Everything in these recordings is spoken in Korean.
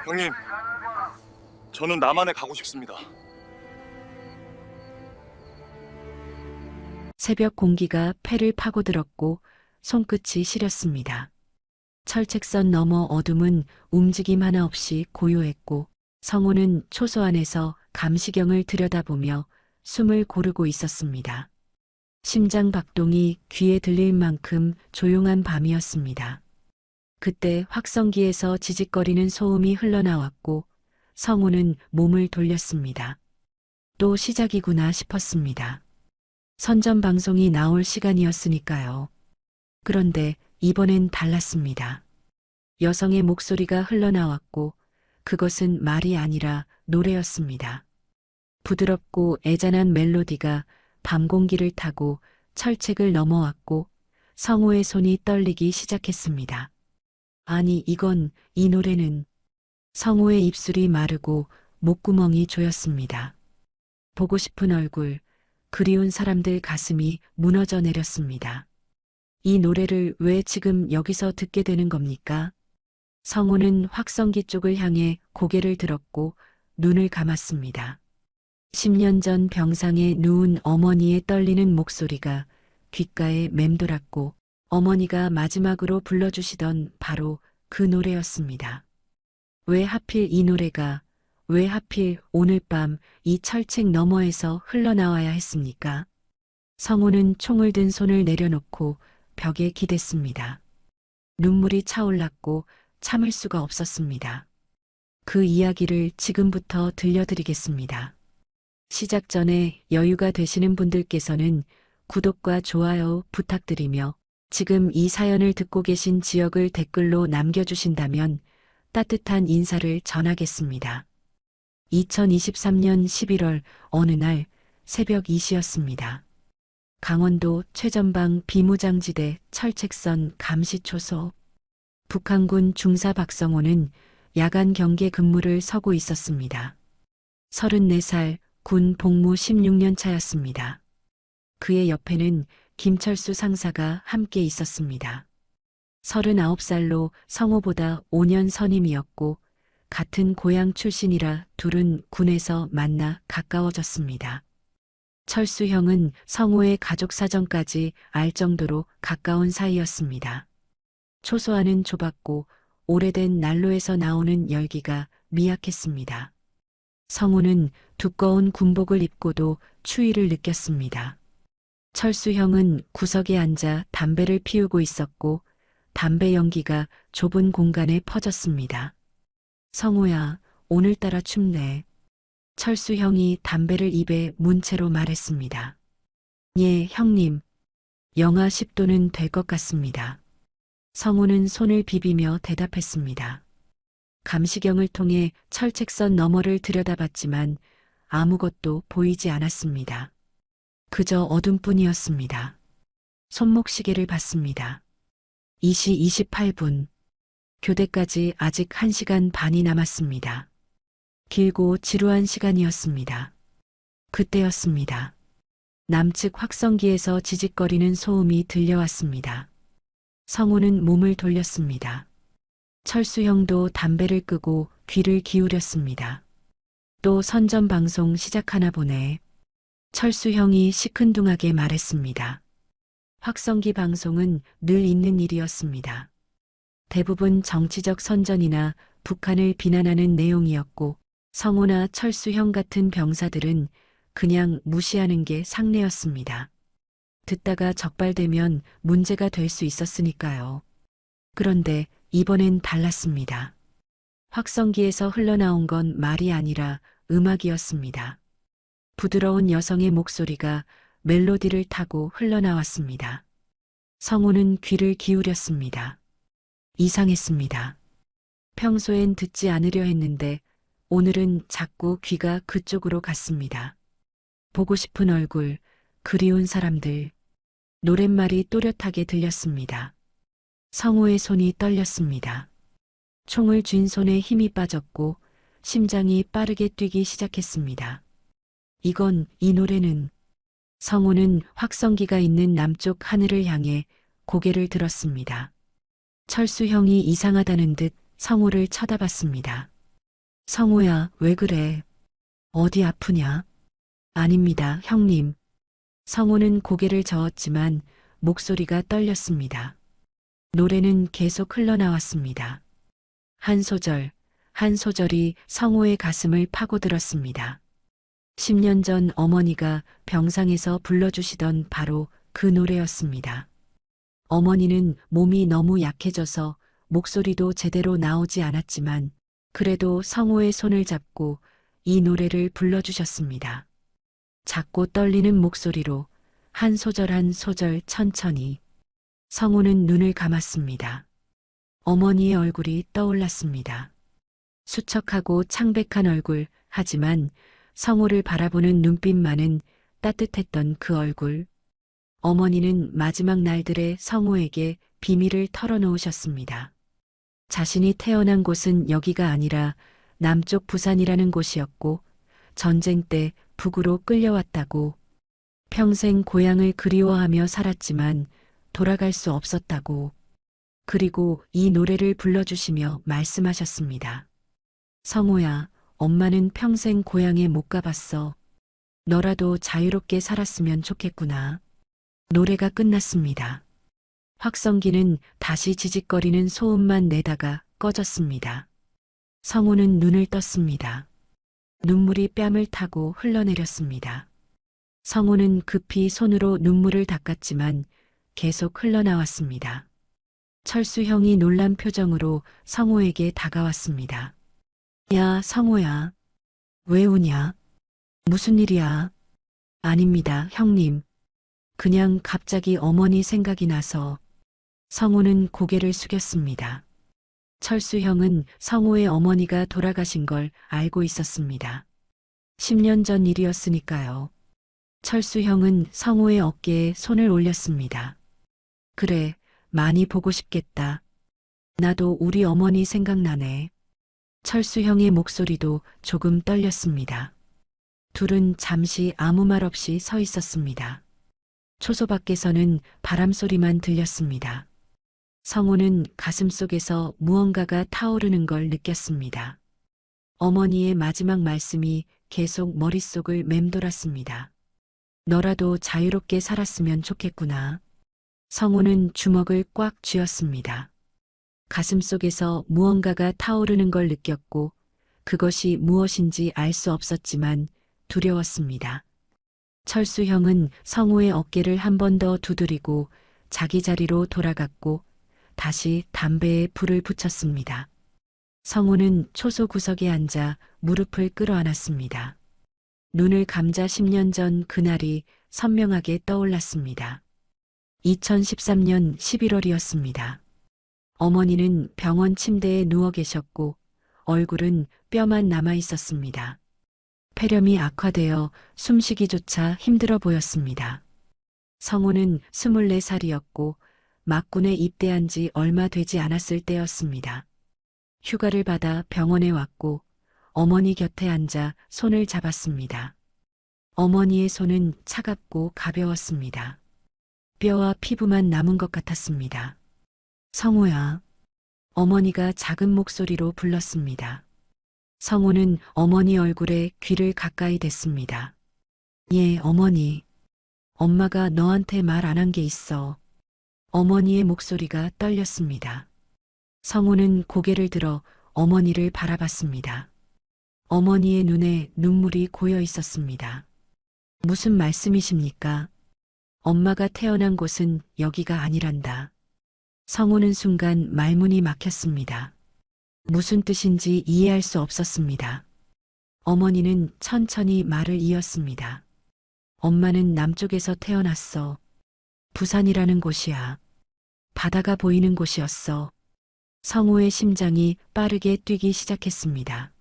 형님, 저는 남한에 가고 싶습니다. 새벽 공기가 폐를 파고들었고 손끝이 시렸습니다. 철책선 너머 어둠은 움직임 하나 없이 고요했고 성우는 초소 안에서 감시경을 들여다보며 숨을 고르고 있었습니다. 심장 박동이 귀에 들릴 만큼 조용한 밤이었습니다. 그때 확성기에서 지직거리는 소음이 흘러나왔고 성우는 몸을 돌렸습니다. 또 시작이구나 싶었습니다. 선전 방송이 나올 시간이었으니까요. 그런데 이번엔 달랐습니다. 여성의 목소리가 흘러나왔고 그것은 말이 아니라 노래였습니다. 부드럽고 애잔한 멜로디가 밤 공기를 타고 철책을 넘어왔고 성우의 손이 떨리기 시작했습니다. 아니 이 노래는 성우의 입술이 마르고 목구멍이 조였습니다. 보고 싶은 얼굴, 그리운 사람들 가슴이 무너져 내렸습니다. 이 노래를 왜 지금 여기서 듣게 되는 겁니까? 성우는 확성기 쪽을 향해 고개를 들었고 눈을 감았습니다. 10년 전 병상에 누운 어머니의 떨리는 목소리가 귓가에 맴돌았고 어머니가 마지막으로 불러주시던 바로 그 노래였습니다. 왜 하필 이 노래가, 왜 하필 오늘 밤 이 철책 너머에서 흘러나와야 했습니까? 성우는 총을 든 손을 내려놓고 벽에 기댔습니다. 눈물이 차올랐고 참을 수가 없었습니다. 그 이야기를 지금부터 들려드리겠습니다. 시작 전에 여유가 되시는 분들께서는 구독과 좋아요 부탁드리며 지금 이 사연을 듣고 계신 지역을 댓글로 남겨주신다면 따뜻한 인사를 전하겠습니다. 2023년 11월 어느 날 새벽 2시였습니다. 강원도 최전방 비무장지대 철책선 감시초소. 북한군 중사 박성호는 야간 경계 근무를 서고 있었습니다. 34살 군 복무 16년 차였습니다. 그의 옆에는 김철수 상사가 함께 있었습니다. 39살로 성호보다 5년 선임이었고 같은 고향 출신이라 둘은 군에서 만나 가까워졌습니다. 철수 형은 성호의 가족 사정까지 알 정도로 가까운 사이였습니다. 초소안은 좁았고 오래된 난로에서 나오는 열기가 미약했습니다. 성우는 두꺼운 군복을 입고도 추위를 느꼈습니다. 철수 형은 구석에 앉아 담배를 피우고 있었고 담배 연기가 좁은 공간에 퍼졌습니다. 성우야, 오늘따라 춥네. 철수 형이 담배를 입에 문 채로 말했습니다. 예, 형님. 영하 10도는 될 것 같습니다. 성우는 손을 비비며 대답했습니다. 감시경을 통해 철책선 너머를 들여다봤지만 아무것도 보이지 않았습니다. 그저 어둠뿐이었습니다. 손목시계를 봤습니다. 2시 28분. 교대까지 아직 1시간 반이 남았습니다. 길고 지루한 시간이었습니다. 그때였습니다. 남측 확성기에서 지직거리는 소음이 들려왔습니다. 성우는 몸을 돌렸습니다. 철수 형도 담배를 끄고 귀를 기울였습니다. 또 선전 방송 시작하나 보네. 철수 형이 시큰둥하게 말했습니다. 확성기 방송은 늘 있는 일이었습니다. 대부분 정치적 선전이나 북한을 비난하는 내용이었고 성우나 철수 형 같은 병사들은 그냥 무시하는 게 상례였습니다. 듣다가 적발되면 문제가 될 수 있었으니까요. 그런데 이번엔 달랐습니다. 확성기에서 흘러나온 건 말이 아니라 음악이었습니다. 부드러운 여성의 목소리가 멜로디를 타고 흘러나왔습니다. 성우는 귀를 기울였습니다. 이상했습니다. 평소엔 듣지 않으려 했는데 오늘은 자꾸 귀가 그쪽으로 갔습니다. 보고 싶은 얼굴, 그리운 사람들. 노랫말이 또렷하게 들렸습니다. 성우의 손이 떨렸습니다. 총을 쥔 손에 힘이 빠졌고 심장이 빠르게 뛰기 시작했습니다. 이 노래는 성우는 확성기가 있는 남쪽 하늘을 향해 고개를 들었습니다. 철수 형이 이상하다는 듯 성우를 쳐다봤습니다. 성호야, 왜 그래? 어디 아프냐? 아닙니다, 형님. 성호는 고개를 저었지만 목소리가 떨렸습니다. 노래는 계속 흘러나왔습니다. 한 소절, 한 소절이 성호의 가슴을 파고들었습니다. 10년 전 어머니가 병상에서 불러주시던 바로 그 노래였습니다. 어머니는 몸이 너무 약해져서 목소리도 제대로 나오지 않았지만 그래도 성호의 손을 잡고 이 노래를 불러주셨습니다. 작고 떨리는 목소리로 한 소절 한 소절 천천히. 성호는 눈을 감았습니다. 어머니의 얼굴이 떠올랐습니다. 수척하고 창백한 얼굴, 하지만 성호를 바라보는 눈빛만은 따뜻했던 그 얼굴. 어머니는 마지막 날들의 성호에게 비밀을 털어놓으셨습니다. 자신이 태어난 곳은 여기가 아니라 남쪽 부산이라는 곳이었고 전쟁 때 북으로 끌려왔다고, 평생 고향을 그리워하며 살았지만 돌아갈 수 없었다고, 그리고 이 노래를 불러주시며 말씀하셨습니다. 성호야, 엄마는 평생 고향에 못 가봤어. 너라도 자유롭게 살았으면 좋겠구나. 노래가 끝났습니다. 확성기는 다시 지직거리는 소음만 내다가 꺼졌습니다. 성호는 눈을 떴습니다. 눈물이 뺨을 타고 흘러내렸습니다. 성호는 급히 손으로 눈물을 닦았지만 계속 흘러나왔습니다. 철수 형이 놀란 표정으로 성호에게 다가왔습니다. 야, 성호야. 왜 우냐? 무슨 일이야? 아닙니다, 형님. 그냥 갑자기 어머니 생각이 나서. 성호는 고개를 숙였습니다. 철수 형은 성호의 어머니가 돌아가신 걸 알고 있었습니다. 10년 전 일이었으니까요. 철수 형은 성호의 어깨에 손을 올렸습니다. 그래, 많이 보고 싶겠다. 나도 우리 어머니 생각나네. 철수 형의 목소리도 조금 떨렸습니다. 둘은 잠시 아무 말 없이 서 있었습니다. 초소 밖에서는 바람 소리만 들렸습니다. 성호는 가슴속에서 무언가가 타오르는 걸 느꼈습니다. 어머니의 마지막 말씀이 계속 머릿속을 맴돌았습니다. 너라도 자유롭게 살았으면 좋겠구나. 성호는 주먹을 꽉 쥐었습니다. 가슴속에서 무언가가 타오르는 걸 느꼈고 그것이 무엇인지 알 수 없었지만 두려웠습니다. 철수 형은 성호의 어깨를 한 번 더 두드리고 자기 자리로 돌아갔고 다시 담배에 불을 붙였습니다. 성호는 초소 구석에 앉아 무릎을 끌어안았습니다. 눈을 감자 10년 전 그날이 선명하게 떠올랐습니다. 2013년 11월이었습니다. 어머니는 병원 침대에 누워 계셨고 얼굴은 뼈만 남아 있었습니다. 폐렴이 악화되어 숨쉬기조차 힘들어 보였습니다. 성호는 24살이었고 막군에 입대한 지 얼마 되지 않았을 때였습니다. 휴가를 받아 병원에 왔고 어머니 곁에 앉아 손을 잡았습니다. 어머니의 손은 차갑고 가벼웠습니다. 뼈와 피부만 남은 것 같았습니다. 성호야. 어머니가 작은 목소리로 불렀습니다. 성호는 어머니 얼굴에 귀를 가까이 댔습니다. 예, 어머니. 엄마가 너한테 말 안 한 게 있어. 어머니의 목소리가 떨렸습니다. 성호는 고개를 들어 어머니를 바라봤습니다. 어머니의 눈에 눈물이 고여 있었습니다. 무슨 말씀이십니까? 엄마가 태어난 곳은 여기가 아니란다. 성호는 순간 말문이 막혔습니다. 무슨 뜻인지 이해할 수 없었습니다. 어머니는 천천히 말을 이었습니다. 엄마는 남쪽에서 태어났어. 부산이라는 곳이야. 바다가 보이는 곳이었어. 성호의 심장이 빠르게 뛰기 시작했습니다.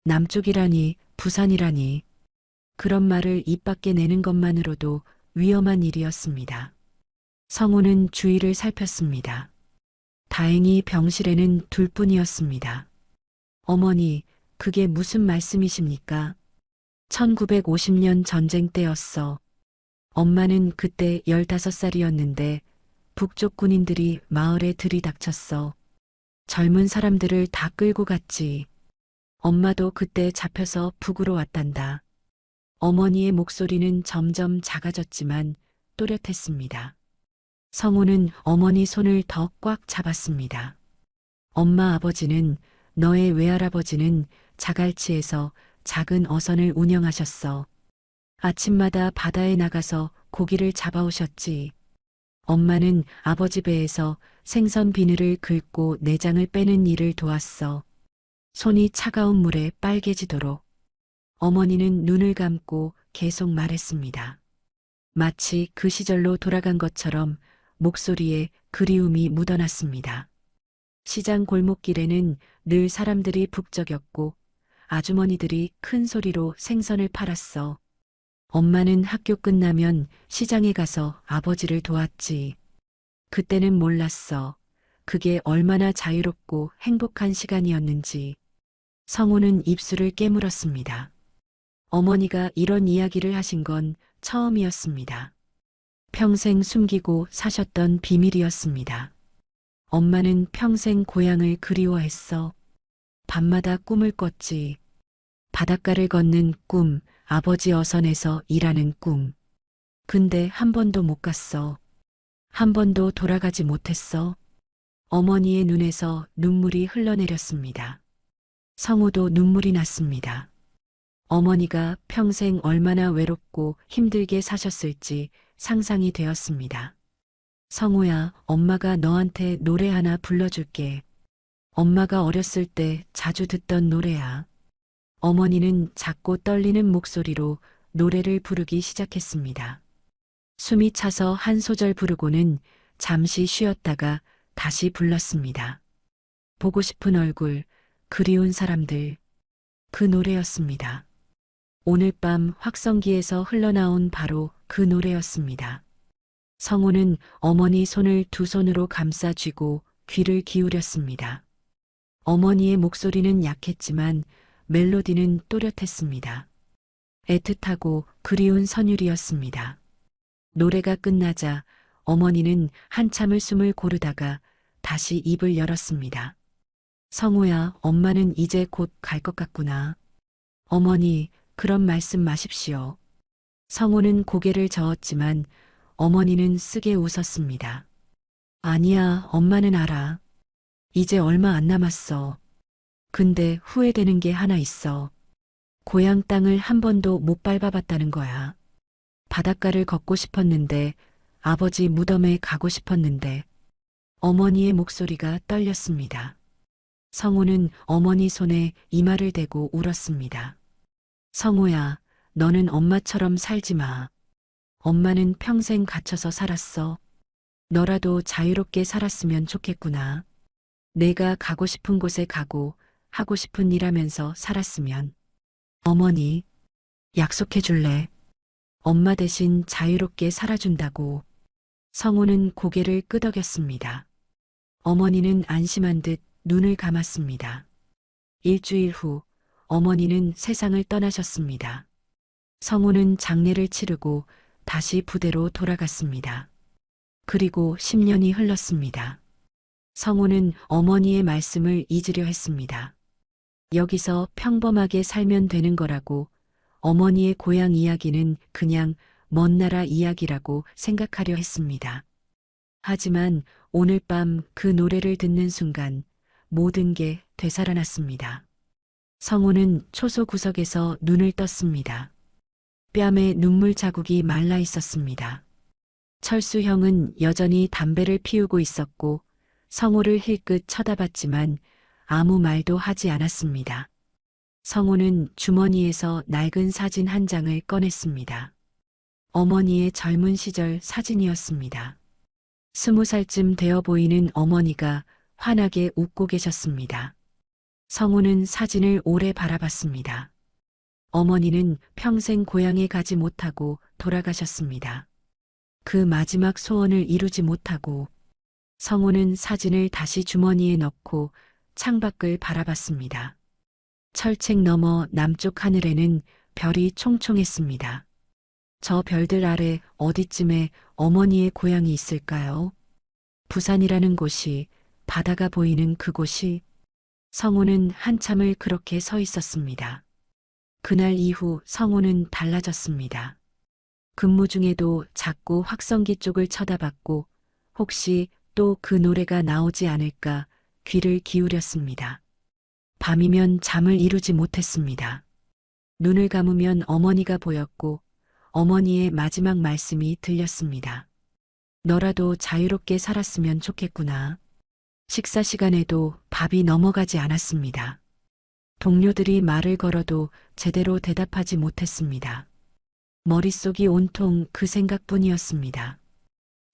남쪽이라니, 부산이라니. 그런 말을 입 밖에 내는 것만으로도 위험한 일이었습니다. 성호는 주위를 살폈습니다. 다행히 병실에는 둘뿐이었습니다. 어머니, 그게 무슨 말씀이십니까? 1950년 전쟁 때였어. 엄마는 그때 15살이었는데 북쪽 군인들이 마을에 들이닥쳤어. 젊은 사람들을 다 끌고 갔지. 엄마도 그때 잡혀서 북으로 왔단다. 어머니의 목소리는 점점 작아졌지만 또렷했습니다. 성우는 어머니 손을 더 꽉 잡았습니다. 엄마 아버지는 너의 외할아버지는 자갈치에서 작은 어선을 운영하셨어. 아침마다 바다에 나가서 고기를 잡아오셨지. 엄마는 아버지 배에서 생선 비늘을 긁고 내장을 빼는 일을 도왔어. 손이 차가운 물에 빨개지도록. 어머니는 눈을 감고 계속 말했습니다. 마치 그 시절로 돌아간 것처럼 목소리에 그리움이 묻어났습니다. 시장 골목길에는 늘 사람들이 북적였고 아주머니들이 큰 소리로 생선을 팔았어. 엄마는 학교 끝나면 시장에 가서 아버지를 도왔지. 그때는 몰랐어. 그게 얼마나 자유롭고 행복한 시간이었는지. 성우는 입술을 깨물었습니다. 어머니가 이런 이야기를 하신 건 처음이었습니다. 평생 숨기고 사셨던 비밀이었습니다. 엄마는 평생 고향을 그리워했어. 밤마다 꿈을 꿨지. 바닷가를 걷는 꿈, 아버지 어선에서 일하는 꿈. 근데 한 번도 못 갔어. 한 번도 돌아가지 못했어. 어머니의 눈에서 눈물이 흘러내렸습니다. 성우도 눈물이 났습니다. 어머니가 평생 얼마나 외롭고 힘들게 사셨을지 상상이 되었습니다. 성우야, 엄마가 너한테 노래 하나 불러줄게. 엄마가 어렸을 때 자주 듣던 노래야. 어머니는 작고 떨리는 목소리로 노래를 부르기 시작했습니다. 숨이 차서 한 소절 부르고는 잠시 쉬었다가 다시 불렀습니다. 보고 싶은 얼굴, 그리운 사람들. 그 노래였습니다. 오늘 밤 확성기에서 흘러나온 바로 그 노래였습니다. 성우는 어머니 손을 두 손으로 감싸 쥐고 귀를 기울였습니다. 어머니의 목소리는 약했지만 멜로디는 또렷했습니다. 애틋하고 그리운 선율이었습니다. 노래가 끝나자 어머니는 한참을 숨을 고르다가 다시 입을 열었습니다. 성우야, 엄마는 이제 곧 갈 것 같구나. 어머니, 그런 말씀 마십시오. 성우는 고개를 저었지만 어머니는 쓰게 웃었습니다. 아니야, 엄마는 알아. 이제 얼마 안 남았어. 근데 후회되는 게 하나 있어. 고향 땅을 한 번도 못 밟아봤다는 거야. 바닷가를 걷고 싶었는데, 아버지 무덤에 가고 싶었는데, 어머니의 목소리가 떨렸습니다. 성우는 어머니 손에 이마를 대고 울었습니다. 성우야, 너는 엄마처럼 살지 마. 엄마는 평생 갇혀서 살았어. 너라도 자유롭게 살았으면 좋겠구나. 내가 가고 싶은 곳에 가고 하고 싶은 일 하면서 살았으면. 어머니, 약속해 줄래? 엄마 대신 자유롭게 살아준다고. 성우는 고개를 끄덕였습니다. 어머니는 안심한 듯 눈을 감았습니다. 일주일 후 어머니는 세상을 떠나셨습니다. 성우는 장례를 치르고 다시 부대로 돌아갔습니다. 그리고 10년이 흘렀습니다. 성우는 어머니의 말씀을 잊으려 했습니다. 여기서 평범하게 살면 되는 거라고, 어머니의 고향 이야기는 그냥 먼 나라 이야기라고 생각하려 했습니다. 하지만 오늘 밤 그 노래를 듣는 순간 모든 게 되살아났습니다. 성우는 초소 구석에서 눈을 떴습니다. 뺨에 눈물 자국이 말라 있었습니다. 철수 형은 여전히 담배를 피우고 있었고 성우를 힐끗 쳐다봤지만 아무 말도 하지 않았습니다. 성우는 주머니에서 낡은 사진 한 장을 꺼냈습니다. 어머니의 젊은 시절 사진이었습니다. 20살쯤 되어 보이는 어머니가 환하게 웃고 계셨습니다. 성우는 사진을 오래 바라봤습니다. 어머니는 평생 고향에 가지 못하고 돌아가셨습니다. 그 마지막 소원을 이루지 못하고. 성우는 사진을 다시 주머니에 넣고 창밖을 바라봤습니다. 철책 너머 남쪽 하늘에는 별이 총총했습니다. 저 별들 아래 어디쯤에 어머니의 고향이 있을까요? 부산이라는 곳이, 바다가 보이는 그곳이. 성우는 한참을 그렇게 서 있었습니다. 그날 이후 성우는 달라졌습니다. 근무 중에도 자꾸 확성기 쪽을 쳐다봤고 혹시 또 그 노래가 나오지 않을까 귀를 기울였습니다. 밤이면 잠을 이루지 못했습니다. 눈을 감으면 어머니가 보였고 어머니의 마지막 말씀이 들렸습니다. 너라도 자유롭게 살았으면 좋겠구나. 식사 시간에도 밥이 넘어가지 않았습니다. 동료들이 말을 걸어도 제대로 대답하지 못했습니다. 머릿속이 온통 그 생각뿐이었습니다.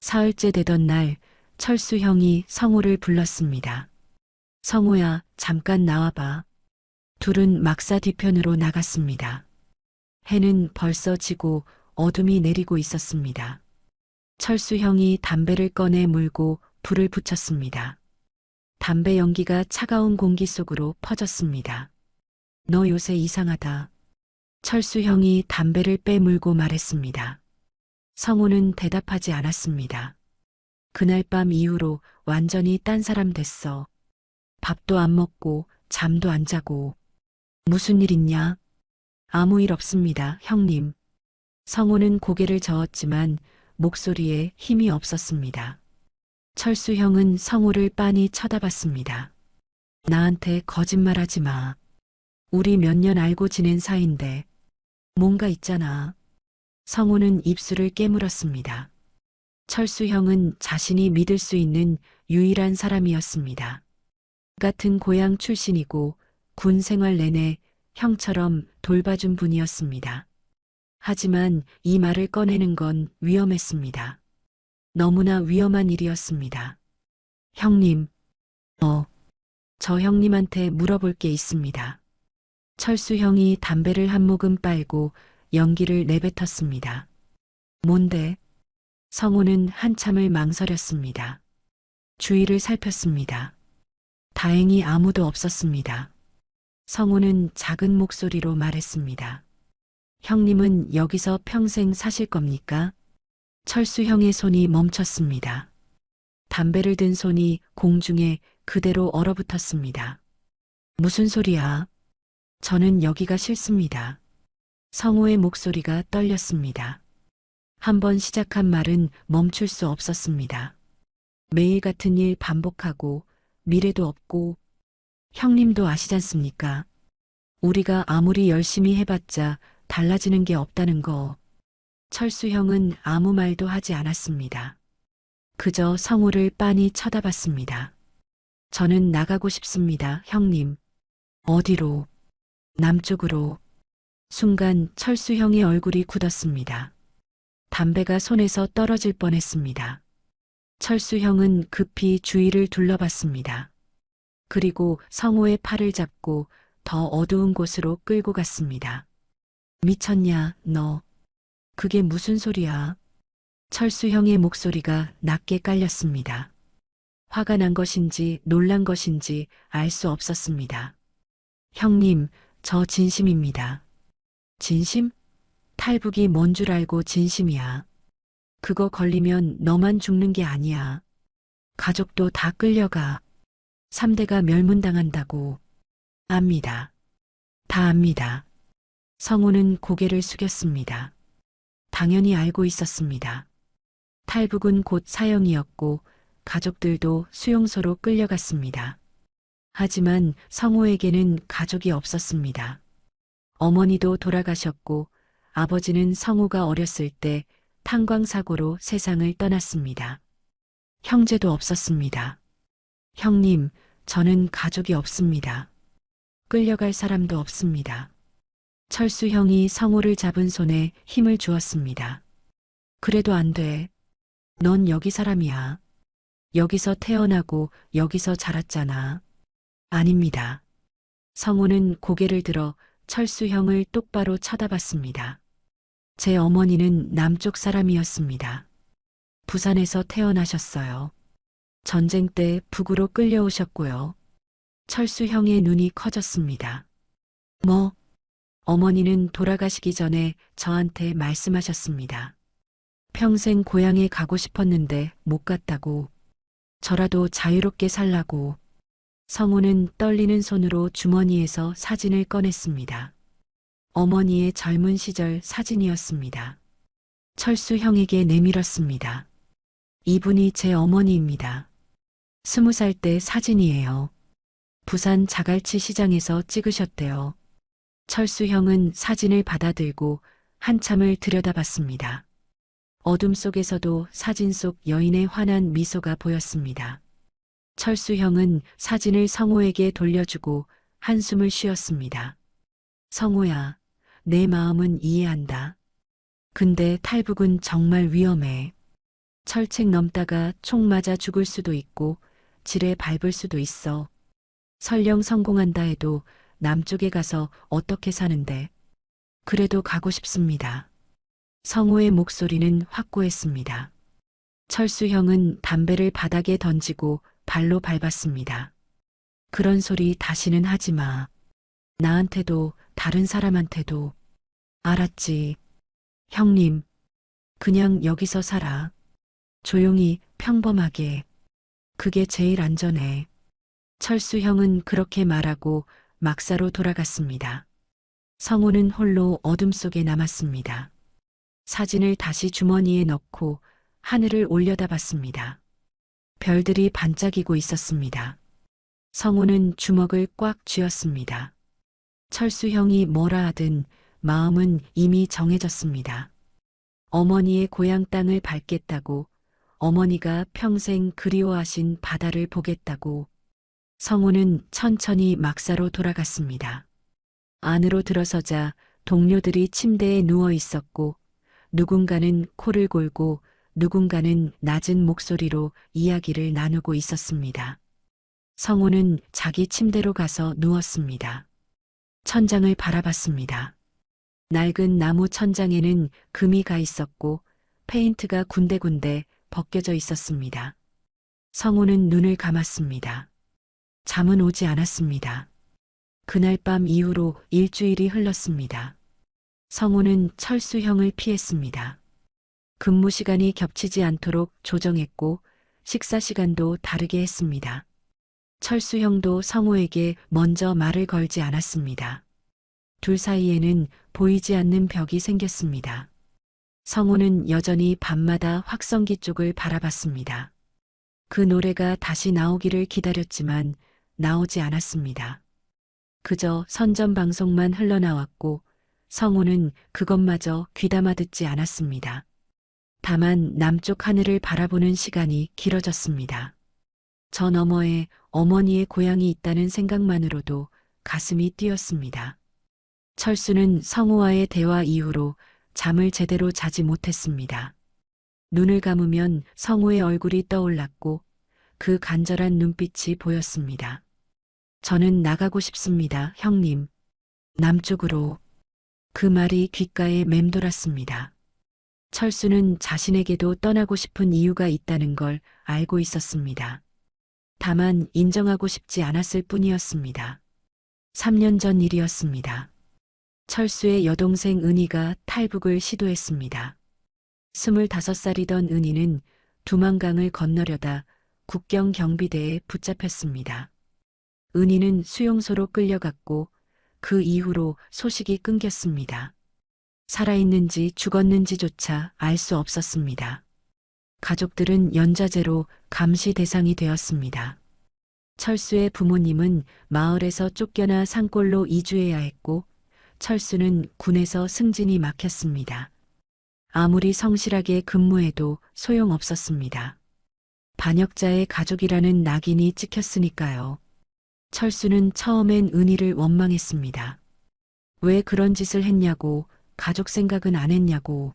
사흘째 되던 날 철수 형이 성우를 불렀습니다. 성우야, 잠깐 나와봐. 둘은 막사 뒤편으로 나갔습니다. 해는 벌써 지고 어둠이 내리고 있었습니다. 철수 형이 담배를 꺼내 물고 불을 붙였습니다. 담배 연기가 차가운 공기 속으로 퍼졌습니다. 너 요새 이상하다. 철수 형이 담배를 빼물고 말했습니다. 성우는 대답하지 않았습니다. 그날 밤 이후로 완전히 딴 사람 됐어. 밥도 안 먹고 잠도 안 자고. 무슨 일 있냐? 아무 일 없습니다, 형님. 성우는 고개를 저었지만 목소리에 힘이 없었습니다. 철수 형은 성우를 빤히 쳐다봤습니다. 나한테 거짓말하지 마. 우리 몇 년 알고 지낸 사이인데 뭔가 있잖아. 성우는 입술을 깨물었습니다. 철수 형은 자신이 믿을 수 있는 유일한 사람이었습니다. 같은 고향 출신이고 군 생활 내내 형처럼 돌봐준 분이었습니다. 하지만 이 말을 꺼내는 건 위험했습니다. 너무나 위험한 일이었습니다. 형님, 저 형님한테 물어볼 게 있습니다. 철수 형이 담배를 한 모금 빨고 연기를 내뱉었습니다. 뭔데? 성우는 한참을 망설였습니다. 주위를 살폈습니다. 다행히 아무도 없었습니다. 성우는 작은 목소리로 말했습니다. 형님은 여기서 평생 사실 겁니까? 철수 형의 손이 멈췄습니다. 담배를 든 손이 공중에 그대로 얼어붙었습니다. 무슨 소리야? 저는 여기가 싫습니다. 성우의 목소리가 떨렸습니다. 한번 시작한 말은 멈출 수 없었습니다. 매일 같은 일 반복하고 미래도 없고 형님도 아시잖습니까? 우리가 아무리 열심히 해봤자 달라지는 게 없다는 거. 철수 형은 아무 말도 하지 않았습니다. 그저 성우를 빤히 쳐다봤습니다. 저는 나가고 싶습니다, 형님. 어디로? 남쪽으로. 순간 철수 형의 얼굴이 굳었습니다. 담배가 손에서 떨어질 뻔했습니다. 철수 형은 급히 주위를 둘러봤습니다. 그리고 성우의 팔을 잡고 더 어두운 곳으로 끌고 갔습니다. 미쳤냐, 너. 그게 무슨 소리야? 철수 형의 목소리가 낮게 깔렸습니다. 화가 난 것인지 놀란 것인지 알 수 없었습니다. 형님, 저 진심입니다. 진심? 탈북이 뭔 줄 알고 진심이야. 그거 걸리면 너만 죽는 게 아니야. 가족도 다 끌려가. 3대가 멸문당한다고. 압니다. 다 압니다. 성우는 고개를 숙였습니다. 당연히 알고 있었습니다. 탈북은 곧 사형이었고 가족들도 수용소로 끌려갔습니다. 하지만 성우에게는 가족이 없었습니다. 어머니도 돌아가셨고 아버지는 성우가 어렸을 때 탄광사고로 세상을 떠났습니다. 형제도 없었습니다. 형님, 저는 가족이 없습니다. 끌려갈 사람도 없습니다. 철수 형이 성우를 잡은 손에 힘을 주었습니다. 그래도 안 돼. 넌 여기 사람이야. 여기서 태어나고 여기서 자랐잖아. 아닙니다. 성우는 고개를 들어 철수 형을 똑바로 쳐다봤습니다. 제 어머니는 남쪽 사람이었습니다. 부산에서 태어나셨어요. 전쟁 때 북으로 끌려오셨고요. 철수 형의 눈이 커졌습니다. 뭐? 어머니는 돌아가시기 전에 저한테 말씀하셨습니다. 평생 고향에 가고 싶었는데 못 갔다고. 저라도 자유롭게 살라고. 성우는 떨리는 손으로 주머니에서 사진을 꺼냈습니다. 어머니의 젊은 시절 사진이었습니다. 철수 형에게 내밀었습니다. 이분이 제 어머니입니다. 20살 때 사진이에요. 부산 자갈치 시장에서 찍으셨대요. 철수 형은 사진을 받아들고 한참을 들여다봤습니다. 어둠 속에서도 사진 속 여인의 환한 미소가 보였습니다. 철수 형은 사진을 성호에게 돌려주고 한숨을 쉬었습니다. 성호야, 내 마음은 이해한다. 근데 탈북은 정말 위험해. 철책 넘다가 총 맞아 죽을 수도 있고 지뢰 밟을 수도 있어. 설령 성공한다 해도 남쪽에 가서 어떻게 사는데. 그래도 가고 싶습니다. 성호의 목소리는 확고했습니다. 철수 형은 담배를 바닥에 던지고 발로 밟았습니다. 그런 소리 다시는 하지 마. 나한테도 다른 사람한테도. 알았지. 형님, 그냥 여기서 살아. 조용히 평범하게. 그게 제일 안전해. 철수 형은 그렇게 말하고 막사로 돌아갔습니다. 성호는 홀로 어둠 속에 남았습니다. 사진을 다시 주머니에 넣고 하늘을 올려다봤습니다. 별들이 반짝이고 있었습니다. 성호는 주먹을 꽉 쥐었습니다. 철수 형이 뭐라 하든 마음은 이미 정해졌습니다. 어머니의 고향 땅을 밟겠다고, 어머니가 평생 그리워하신 바다를 보겠다고. 성호는 천천히 막사로 돌아갔습니다. 안으로 들어서자 동료들이 침대에 누워 있었고, 누군가는 코를 골고 누군가는 낮은 목소리로 이야기를 나누고 있었습니다. 성호는 자기 침대로 가서 누웠습니다. 천장을 바라봤습니다. 낡은 나무 천장에는 금이 가 있었고 페인트가 군데군데 벗겨져 있었습니다. 성호는 눈을 감았습니다. 잠은 오지 않았습니다. 그날 밤 이후로 일주일이 흘렀습니다. 성호는 철수 형을 피했습니다. 근무 시간이 겹치지 않도록 조정했고 식사 시간도 다르게 했습니다. 철수 형도 성호에게 먼저 말을 걸지 않았습니다. 둘 사이에는 보이지 않는 벽이 생겼습니다. 성호는 여전히 밤마다 확성기 쪽을 바라봤습니다. 그 노래가 다시 나오기를 기다렸지만 나오지 않았습니다. 그저 선전 방송만 흘러나왔고 성호는 그것마저 귀담아 듣지 않았습니다. 다만 남쪽 하늘을 바라보는 시간이 길어졌습니다. 저 너머에 어머니의 고향이 있다는 생각만으로도 가슴이 뛰었습니다. 철수는 성호와의 대화 이후로 잠을 제대로 자지 못했습니다. 눈을 감으면 성호의 얼굴이 떠올랐고 그 간절한 눈빛이 보였습니다. 저는 나가고 싶습니다, 형님. 남쪽으로. 그 말이 귓가에 맴돌았습니다. 철수는 자신에게도 떠나고 싶은 이유가 있다는 걸 알고 있었습니다. 다만 인정하고 싶지 않았을 뿐이었습니다. 3년 전 일이었습니다. 철수의 여동생 은희가 탈북을 시도했습니다. 25살이던 은희는 두만강을 건너려다 국경 경비대에 붙잡혔습니다. 은희는 수용소로 끌려갔고 그 이후로 소식이 끊겼습니다. 살아있는지 죽었는지조차 알 수 없었습니다. 가족들은 연좌제로 감시 대상이 되었습니다. 철수의 부모님은 마을에서 쫓겨나 산골로 이주해야 했고 철수는 군에서 승진이 막혔습니다. 아무리 성실하게 근무해도 소용없었습니다. 반역자의 가족이라는 낙인이 찍혔으니까요. 철수는 처음엔 은희를 원망했습니다. 왜 그런 짓을 했냐고, 가족 생각은 안 했냐고.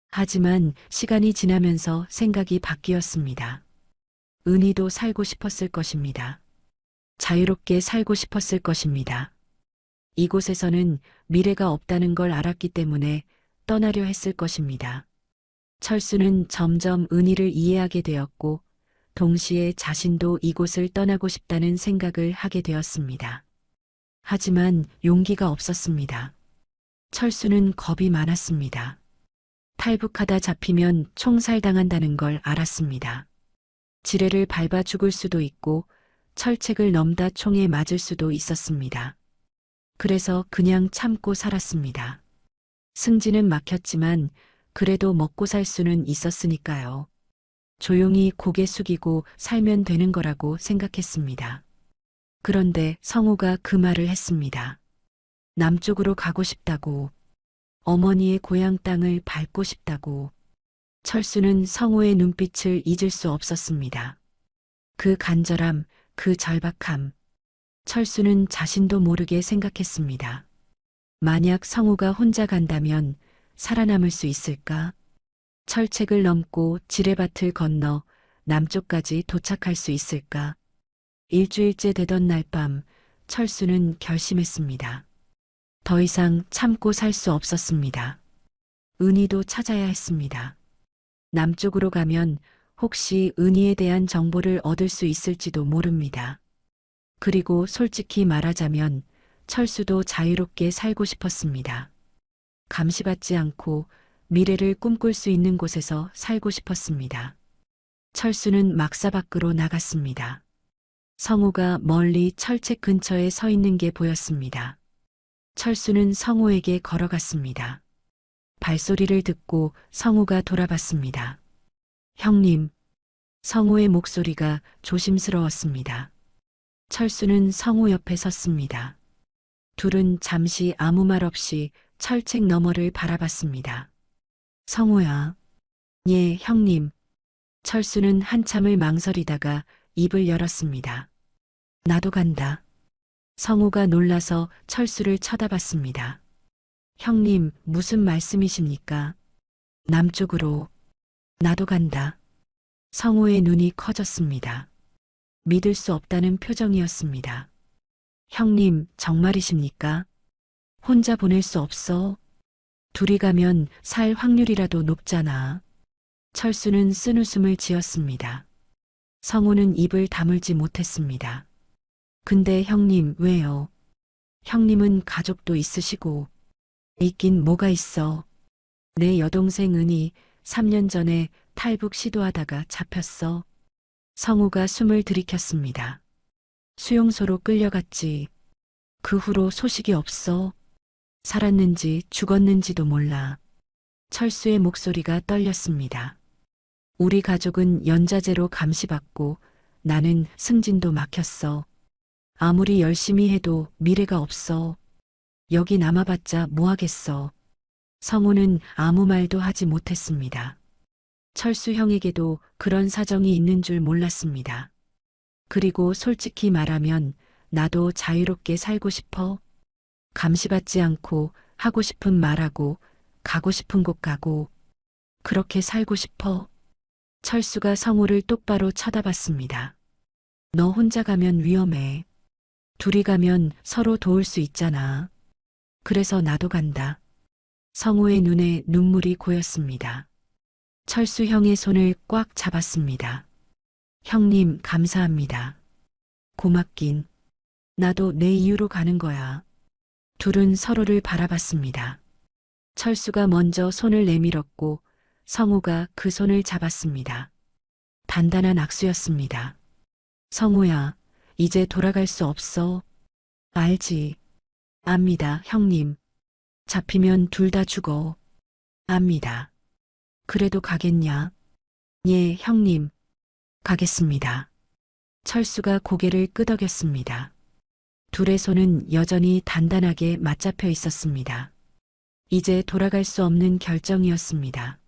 하지만 시간이 지나면서 생각이 바뀌었습니다. 은희도 살고 싶었을 것입니다. 자유롭게 살고 싶었을 것입니다. 이곳에서는 미래가 없다는 걸 알았기 때문에 떠나려 했을 것입니다. 철수는 점점 은희를 이해하게 되었고 동시에 자신도 이곳을 떠나고 싶다는 생각을 하게 되었습니다. 하지만 용기가 없었습니다. 철수는 겁이 많았습니다. 탈북하다 잡히면 총살당한다는 걸 알았습니다. 지뢰를 밟아 죽을 수도 있고 철책을 넘다 총에 맞을 수도 있었습니다. 그래서 그냥 참고 살았습니다. 승진은 막혔지만 그래도 먹고 살 수는 있었으니까요. 조용히 고개 숙이고 살면 되는 거라고 생각했습니다. 그런데 성우가 그 말을 했습니다. 남쪽으로 가고 싶다고, 어머니의 고향 땅을 밟고 싶다고. 철수는 성우의 눈빛을 잊을 수 없었습니다. 그 간절함, 그 절박함. 철수는 자신도 모르게 생각했습니다. 만약 성우가 혼자 간다면 살아남을 수 있을까? 철책을 넘고 지뢰밭을 건너 남쪽까지 도착할 수 있을까? 일주일째 되던 날 밤 철수는 결심했습니다. 더 이상 참고 살 수 없었습니다. 은희도 찾아야 했습니다. 남쪽으로 가면 혹시 은희에 대한 정보를 얻을 수 있을지도 모릅니다. 그리고 솔직히 말하자면 철수도 자유롭게 살고 싶었습니다. 감시받지 않고 미래를 꿈꿀 수 있는 곳에서 살고 싶었습니다. 철수는 막사 밖으로 나갔습니다. 성우가 멀리 철책 근처에 서 있는 게 보였습니다. 철수는 성우에게 걸어갔습니다. 발소리를 듣고 성우가 돌아봤습니다. 형님. 성우의 목소리가 조심스러웠습니다. 철수는 성우 옆에 섰습니다. 둘은 잠시 아무 말 없이 철책 너머를 바라봤습니다. 성우야. 예, 형님. 철수는 한참을 망설이다가 입을 열었습니다. 나도 간다. 성우가 놀라서 철수를 쳐다봤습니다. 형님, 무슨 말씀이십니까? 남쪽으로. 나도 간다. 성우의 눈이 커졌습니다. 믿을 수 없다는 표정이었습니다. 형님, 정말이십니까? 혼자 보낼 수 없어. 둘이 가면 살 확률이라도 높잖아. 철수는 쓴웃음을 지었습니다. 성우는 입을 다물지 못했습니다. 근데 형님, 왜요? 형님은 가족도 있으시고. 있긴 뭐가 있어. 내 여동생 은희 3년 전에 탈북 시도하다가 잡혔어. 성우가 숨을 들이켰습니다. 수용소로 끌려갔지. 그 후로 소식이 없어. 살았는지 죽었는지도 몰라. 철수의 목소리가 떨렸습니다. 우리 가족은 연자제로 감시받고 나는 승진도 막혔어. 아무리 열심히 해도 미래가 없어. 여기 남아봤자 뭐하겠어. 성우는 아무 말도 하지 못했습니다. 철수 형에게도 그런 사정이 있는 줄 몰랐습니다. 그리고 솔직히 말하면 나도 자유롭게 살고 싶어. 감시받지 않고 하고 싶은 말하고 가고 싶은 곳 가고 그렇게 살고 싶어. 철수가 성우를 똑바로 쳐다봤습니다. 너 혼자 가면 위험해. 둘이 가면 서로 도울 수 있잖아. 그래서 나도 간다. 성우의 눈에 눈물이 고였습니다. 철수 형의 손을 꽉 잡았습니다. 형님, 감사합니다. 고맙긴. 나도 내 이유로 가는 거야. 둘은 서로를 바라봤습니다. 철수가 먼저 손을 내밀었고 성우가 그 손을 잡았습니다. 단단한 악수였습니다. 성우야, 이제 돌아갈 수 없어. 알지. 압니다, 형님. 잡히면 둘 다 죽어. 압니다. 그래도 가겠냐? 예, 형님. 가겠습니다. 철수가 고개를 끄덕였습니다. 둘의 손은 여전히 단단하게 맞잡혀 있었습니다. 이제 돌아갈 수 없는 결정이었습니다.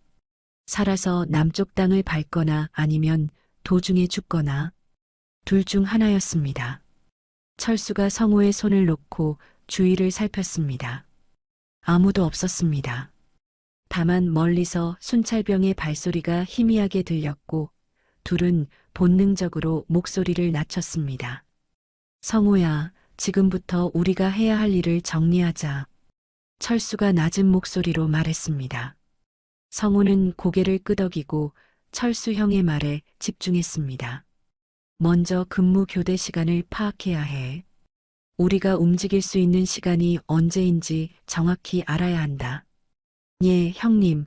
살아서 남쪽 땅을 밟거나 아니면 도중에 죽거나 둘 중 하나였습니다. 철수가 성우의 손을 놓고 주위를 살폈습니다. 아무도 없었습니다. 다만 멀리서 순찰병의 발소리가 희미하게 들렸고 둘은 본능적으로 목소리를 낮췄습니다. 성우야, 지금부터 우리가 해야 할 일을 정리하자. 철수가 낮은 목소리로 말했습니다. 성우는 고개를 끄덕이고 철수 형의 말에 집중했습니다. 먼저 근무 교대 시간을 파악해야 해. 우리가 움직일 수 있는 시간이 언제인지 정확히 알아야 한다. 예, 형님.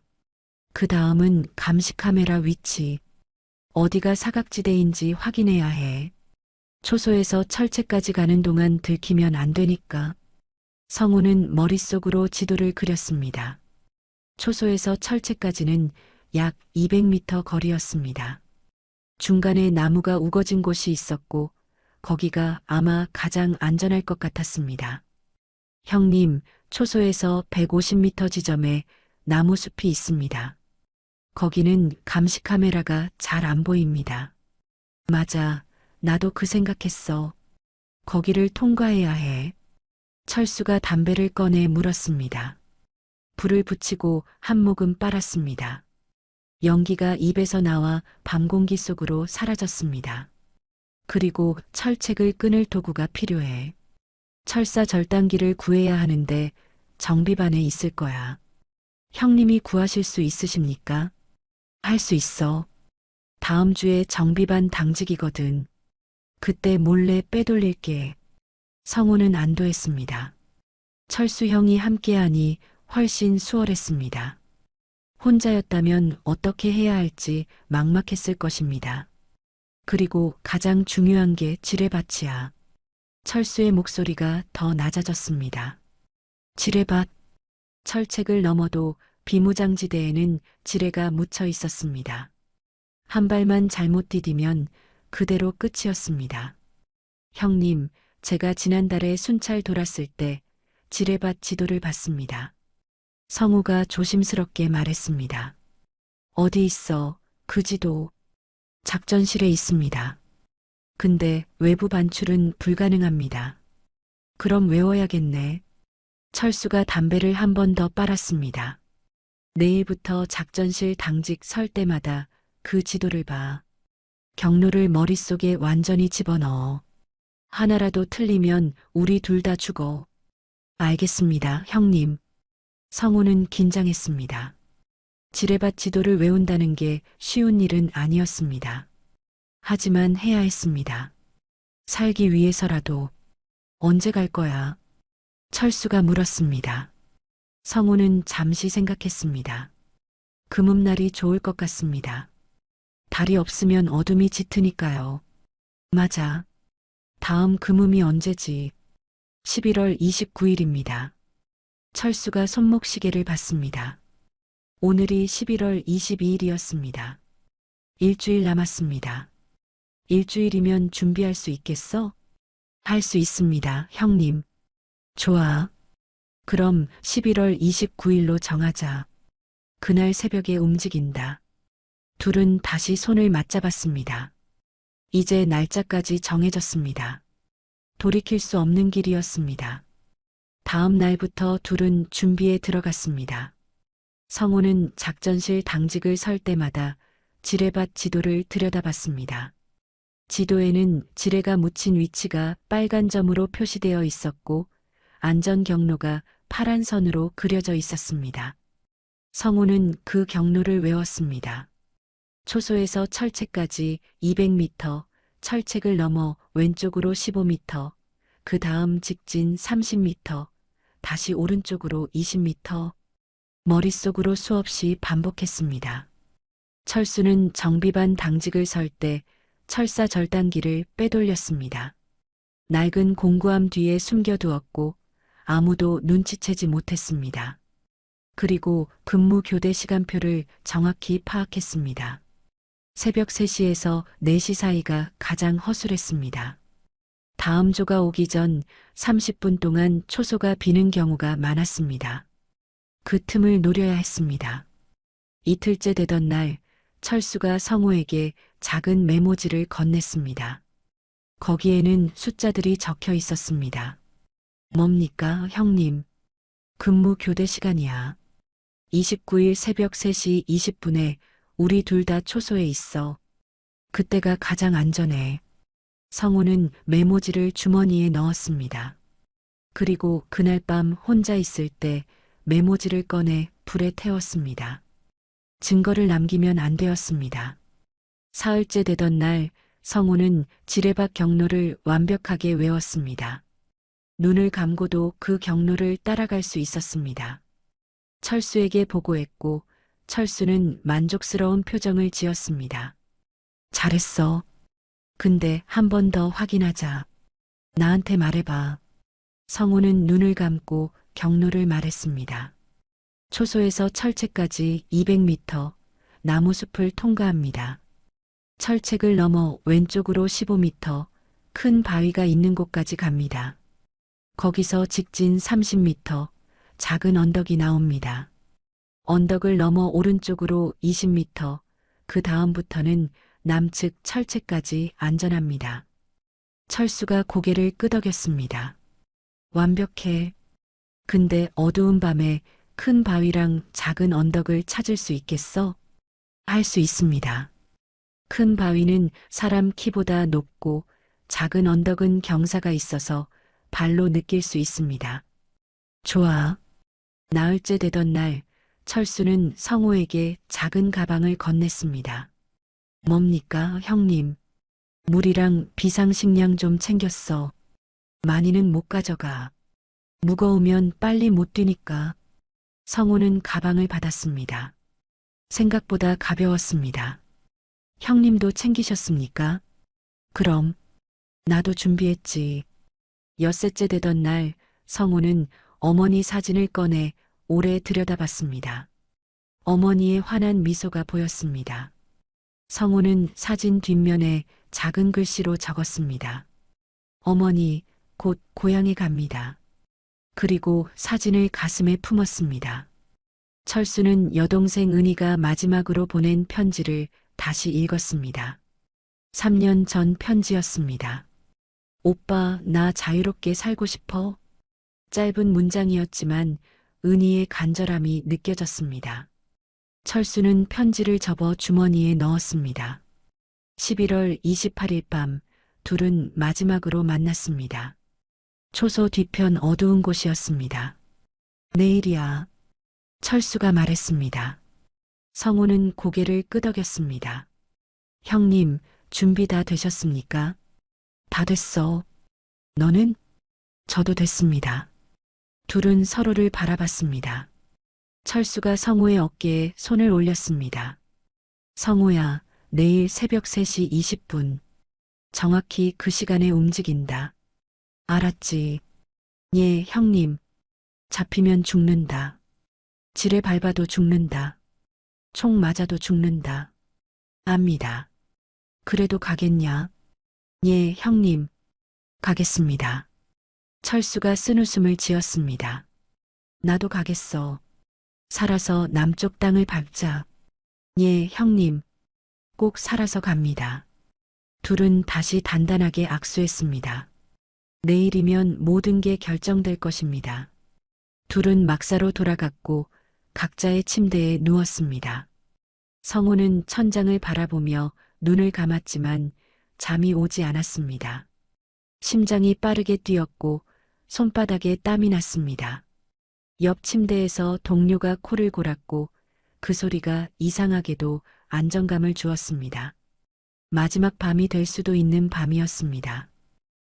그 다음은 감시 카메라 위치. 어디가 사각지대인지 확인해야 해. 초소에서 철책까지 가는 동안 들키면 안 되니까. 성우는 머릿속으로 지도를 그렸습니다. 초소에서 철책까지는 약 200m 거리였습니다. 중간에 나무가 우거진 곳이 있었고 거기가 아마 가장 안전할 것 같았습니다. 형님, 초소에서 150m 지점에 나무 숲이 있습니다. 거기는 감시 카메라가 잘 안 보입니다. 맞아, 나도 그 생각했어. 거기를 통과해야 해. 철수가 담배를 꺼내 물었습니다. 불을 붙이고 한 모금 빨았습니다. 연기가 입에서 나와 밤 공기 속으로 사라졌습니다. 그리고 철책을 끊을 도구가 필요해. 철사 절단기를 구해야 하는데 정비반에 있을 거야. 형님이 구하실 수 있으십니까? 할 수 있어. 다음 주에 정비반 당직이거든. 그때 몰래 빼돌릴게. 성우는 안도했습니다. 철수 형이 함께하니 훨씬 수월했습니다. 혼자였다면 어떻게 해야 할지 막막했을 것입니다. 그리고 가장 중요한 게 지뢰밭이야. 철수의 목소리가 더 낮아졌습니다. 지뢰밭. 철책을 넘어도 비무장지대에는 지뢰가 묻혀 있었습니다. 한 발만 잘못 디디면 그대로 끝이었습니다. 형님, 제가 지난달에 순찰 돌았을 때 지뢰밭 지도를 봤습니다. 성우가 조심스럽게 말했습니다. 어디 있어, 그 지도? 작전실에 있습니다. 근데 외부 반출은 불가능합니다. 그럼 외워야겠네. 철수가 담배를 한 번 더 빨았습니다. 내일부터 작전실 당직 설 때마다 그 지도를 봐. 경로를 머릿속에 완전히 집어넣어. 하나라도 틀리면 우리 둘 다 죽어. 알겠습니다, 형님. 성우는 긴장했습니다. 지뢰밭 지도를 외운다는 게 쉬운 일은 아니었습니다. 하지만 해야 했습니다. 살기 위해서라도. 언제 갈 거야? 철수가 물었습니다. 성우는 잠시 생각했습니다. 금음날이 좋을 것 같습니다. 달이 없으면 어둠이 짙으니까요. 맞아. 다음 금음이 언제지? 11월 29일입니다. 철수가 손목시계를 봤습니다. 오늘이 11월 22일이었습니다. 일주일 남았습니다. 일주일이면 준비할 수 있겠어? 할 수 있습니다, 형님. 좋아. 그럼 11월 29일로 정하자. 그날 새벽에 움직인다. 둘은 다시 손을 맞잡았습니다. 이제 날짜까지 정해졌습니다. 돌이킬 수 없는 길이었습니다. 다음 날부터 둘은 준비에 들어갔습니다. 성우는 작전실 당직을 설 때마다 지뢰밭 지도를 들여다봤습니다. 지도에는 지뢰가 묻힌 위치가 빨간 점으로 표시되어 있었고 안전 경로가 파란 선으로 그려져 있었습니다. 성우는 그 경로를 외웠습니다. 초소에서 철책까지 200m, 철책을 넘어 왼쪽으로 15m, 그 다음 직진 30m, 다시 오른쪽으로 20m, 머릿속으로 수없이 반복했습니다. 철수는 정비반 당직을 설 때 철사 절단기를 빼돌렸습니다. 낡은 공구함 뒤에 숨겨두었고 아무도 눈치채지 못했습니다. 그리고 근무 교대 시간표를 정확히 파악했습니다. 새벽 3시에서 4시 사이가 가장 허술했습니다. 다음 조가 오기 전 30분 동안 초소가 비는 경우가 많았습니다. 그 틈을 노려야 했습니다. 이틀째 되던 날 철수가 성우에게 작은 메모지를 건넸습니다. 거기에는 숫자들이 적혀 있었습니다. 뭡니까, 형님? 근무 교대 시간이야. 29일 새벽 3시 20분에 우리 둘 다 초소에 있어. 그때가 가장 안전해. 성우는 메모지를 주머니에 넣었습니다. 그리고 그날 밤 혼자 있을 때 메모지를 꺼내 불에 태웠습니다. 증거를 남기면 안 되었습니다. 사흘째 되던 날 성우는 지뢰밭 경로를 완벽하게 외웠습니다. 눈을 감고도 그 경로를 따라갈 수 있었습니다. 철수에게 보고했고 철수는 만족스러운 표정을 지었습니다. 잘했어. 근데 한 번 더 확인하자. 나한테 말해봐. 성우는 눈을 감고 경로를 말했습니다. 초소에서 철책까지 200m, 나무숲을 통과합니다. 철책을 넘어 왼쪽으로 15m, 큰 바위가 있는 곳까지 갑니다. 거기서 직진 30m, 작은 언덕이 나옵니다. 언덕을 넘어 오른쪽으로 20m, 그 다음부터는 남측 철책까지 안전합니다. 철수가 고개를 끄덕였습니다. 완벽해. 근데 어두운 밤에 큰 바위랑 작은 언덕을 찾을 수 있겠어? 할 수 있습니다. 큰 바위는 사람 키보다 높고 작은 언덕은 경사가 있어서 발로 느낄 수 있습니다. 좋아. 나흘째 되던 날, 철수는 성호에게 작은 가방을 건넸습니다. 뭡니까, 형님? 물이랑 비상식량 좀 챙겼어. 많이는 못 가져가. 무거우면 빨리 못 뛰니까. 성호는 가방을 받았습니다. 생각보다 가벼웠습니다. 형님도 챙기셨습니까? 그럼. 나도 준비했지. 엿새째 되던 날, 성호는 어머니 사진을 꺼내 오래 들여다봤습니다. 어머니의 환한 미소가 보였습니다. 성호는 사진 뒷면에 작은 글씨로 적었습니다. 어머니, 곧 고향에 갑니다. 그리고 사진을 가슴에 품었습니다. 철수는 여동생 은희가 마지막으로 보낸 편지를 다시 읽었습니다. 3년 전 편지였습니다. 오빠, 나 자유롭게 살고 싶어. 짧은 문장이었지만 은희의 간절함이 느껴졌습니다. 철수는 편지를 접어 주머니에 넣었습니다. 11월 28일 밤, 둘은 마지막으로 만났습니다. 초소 뒤편 어두운 곳이었습니다. 내일이야. 철수가 말했습니다. 성우는 고개를 끄덕였습니다. 형님, 준비 다 되셨습니까? 다 됐어. 너는? 저도 됐습니다. 둘은 서로를 바라봤습니다. 철수가 성우의 어깨에 손을 올렸습니다. 성우야, 내일 새벽 3시 20분. 정확히 그 시간에 움직인다. 알았지. 예, 형님. 잡히면 죽는다. 지뢰 밟아도 죽는다. 총 맞아도 죽는다. 압니다. 그래도 가겠냐? 예, 형님. 가겠습니다. 철수가 쓴웃음을 지었습니다. 나도 가겠어. 살아서 남쪽 땅을 밟자. 예, 형님. 꼭 살아서 갑니다. 둘은 다시 단단하게 악수했습니다. 내일이면 모든 게 결정될 것입니다. 둘은 막사로 돌아갔고 각자의 침대에 누웠습니다. 성우는 천장을 바라보며 눈을 감았지만 잠이 오지 않았습니다. 심장이 빠르게 뛰었고 손바닥에 땀이 났습니다. 옆 침대에서 동료가 코를 골았고 그 소리가 이상하게도 안정감을 주었습니다. 마지막 밤이 될 수도 있는 밤이었습니다.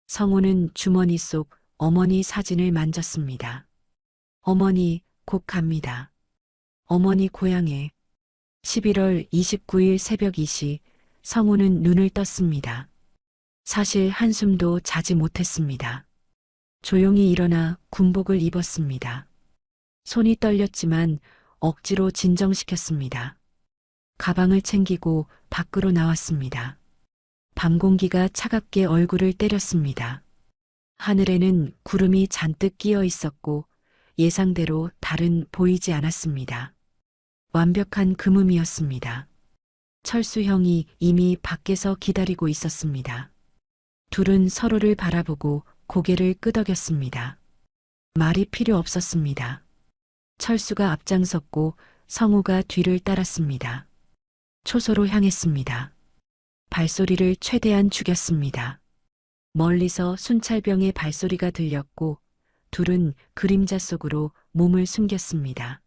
성우는 주머니 속 어머니 사진을 만졌습니다. 어머니, 곧 갑니다. 어머니 고향에. 11월 29일 새벽 2시, 성우는 눈을 떴습니다. 사실 한숨도 자지 못했습니다. 조용히 일어나 군복을 입었습니다. 손이 떨렸지만 억지로 진정시켰습니다. 가방을 챙기고 밖으로 나왔습니다. 밤 공기가 차갑게 얼굴을 때렸습니다. 하늘에는 구름이 잔뜩 끼어 있었고 예상대로 달은 보이지 않았습니다. 완벽한 금음이었습니다. 철수 형이 이미 밖에서 기다리고 있었습니다. 둘은 서로를 바라보고 고개를 끄덕였습니다. 말이 필요 없었습니다. 철수가 앞장섰고 성우가 뒤를 따랐습니다. 초소로 향했습니다. 발소리를 최대한 죽였습니다. 멀리서 순찰병의 발소리가 들렸고 둘은 그림자 속으로 몸을 숨겼습니다.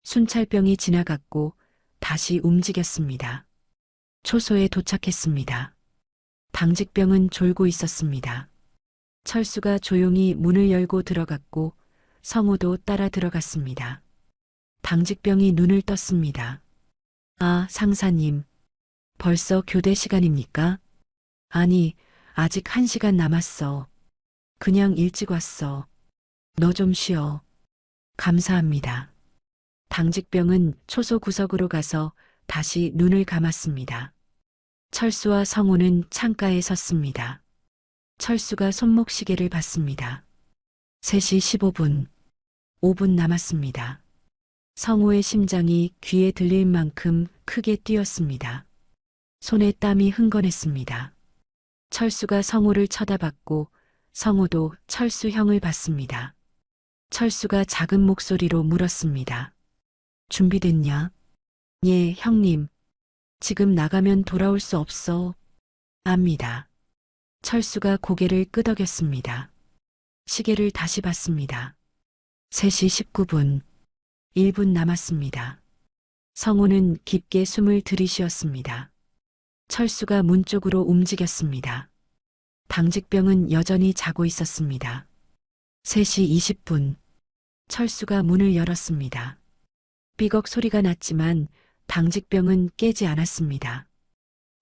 순찰병이 지나갔고 다시 움직였습니다. 초소에 도착했습니다. 당직병은 졸고 있었습니다. 철수가 조용히 문을 열고 들어갔고 성우도 따라 들어갔습니다. 당직병이 눈을 떴습니다. 아, 상사님. 벌써 교대 시간입니까? 아니, 아직 1시간 남았어. 그냥 일찍 왔어. 너 좀 쉬어. 감사합니다. 당직병은 초소 구석으로 가서 다시 눈을 감았습니다. 철수와 성우는 창가에 섰습니다. 철수가 손목시계를 봤습니다. 3시 15분. 5분 남았습니다. 성우의 심장이 귀에 들릴 만큼 크게 뛰었습니다. 손에 땀이 흥건했습니다. 철수가 성우를 쳐다봤고 성우도 철수 형을 봤습니다. 철수가 작은 목소리로 물었습니다. 준비됐냐? 예, 형님. 지금 나가면 돌아올 수 없어. 압니다. 철수가 고개를 끄덕였습니다. 시계를 다시 봤습니다. 3시 19분. 1분 남았습니다. 성우는 깊게 숨을 들이쉬었습니다. 철수가 문 쪽으로 움직였습니다. 당직병은 여전히 자고 있었습니다. 3시 20분. 철수가 문을 열었습니다. 삐걱 소리가 났지만 당직병은 깨지 않았습니다.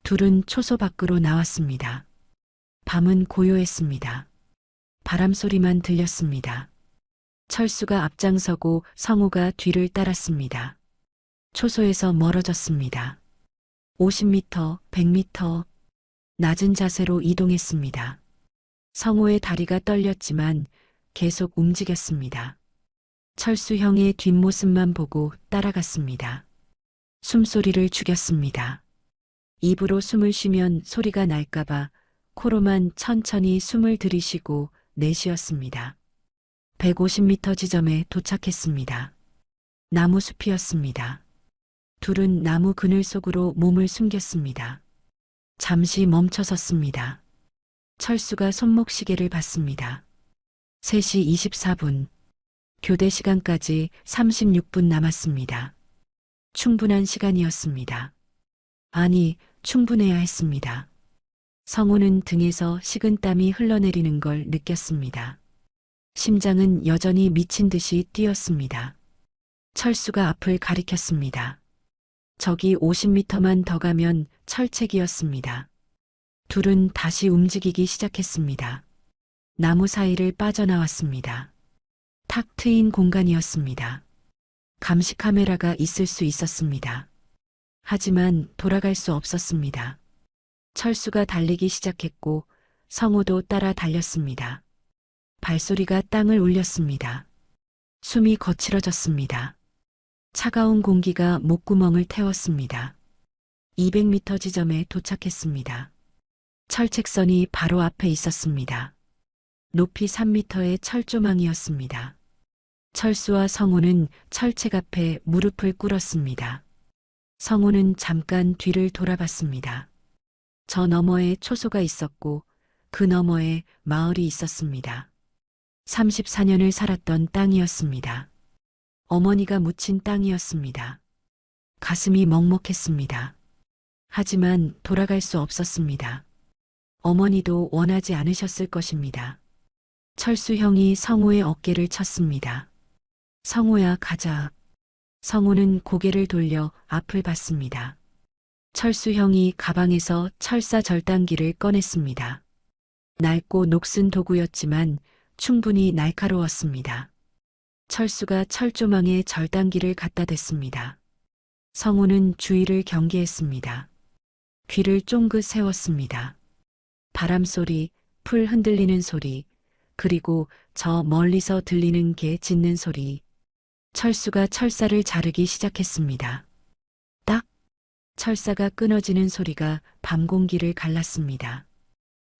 둘은 초소 밖으로 나왔습니다. 밤은 고요했습니다. 바람 소리만 들렸습니다. 철수가 앞장서고 성우가 뒤를 따랐습니다. 초소에서 멀어졌습니다. 50m, 100m, 낮은 자세로 이동했습니다. 성우의 다리가 떨렸지만 계속 움직였습니다. 철수 형의 뒷모습만 보고 따라갔습니다. 숨소리를 죽였습니다. 입으로 숨을 쉬면 소리가 날까봐 코로만 천천히 숨을 들이쉬고 내쉬었습니다. 150m 지점에 도착했습니다. 나무 숲이었습니다. 둘은 나무 그늘 속으로 몸을 숨겼습니다. 잠시 멈춰섰습니다. 철수가 손목시계를 봤습니다. 3시 24분. 교대 시간까지 36분 남았습니다. 충분한 시간이었습니다. 아니, 충분해야 했습니다. 성우는 등에서 식은땀이 흘러내리는 걸 느꼈습니다. 심장은 여전히 미친 듯이 뛰었습니다. 철수가 앞을 가리켰습니다. 저기 50m만 더 가면 철책이었습니다. 둘은 다시 움직이기 시작했습니다. 나무 사이를 빠져나왔습니다. 탁 트인 공간이었습니다. 감시 카메라가 있을 수 있었습니다. 하지만 돌아갈 수 없었습니다. 철수가 달리기 시작했고 성우도 따라 달렸습니다. 발소리가 땅을 울렸습니다. 숨이 거칠어졌습니다. 차가운 공기가 목구멍을 태웠습니다. 200m 지점에 도착했습니다. 철책선이 바로 앞에 있었습니다. 높이 3m의 철조망이었습니다. 철수와 성우는 철책 앞에 무릎을 꿇었습니다. 성우는 잠깐 뒤를 돌아봤습니다. 저 너머에 초소가 있었고 그 너머에 마을이 있었습니다. 34년을 살았던 땅이었습니다. 어머니가 묻힌 땅이었습니다. 가슴이 먹먹했습니다. 하지만 돌아갈 수 없었습니다. 어머니도 원하지 않으셨을 것입니다. 철수 형이 성우의 어깨를 쳤습니다. 성우야, 가자. 성우는 고개를 돌려 앞을 봤습니다. 철수 형이 가방에서 철사 절단기를 꺼냈습니다. 낡고 녹슨 도구였지만 충분히 날카로웠습니다. 철수가 철조망에 절단기를 갖다 댔습니다. 성우는 주위를 경계했습니다. 귀를 쫑긋 세웠습니다. 바람 소리, 풀 흔들리는 소리, 그리고 저 멀리서 들리는 개 짖는 소리. 철수가 철사를 자르기 시작했습니다. 딱! 철사가 끊어지는 소리가 밤 공기를 갈랐습니다.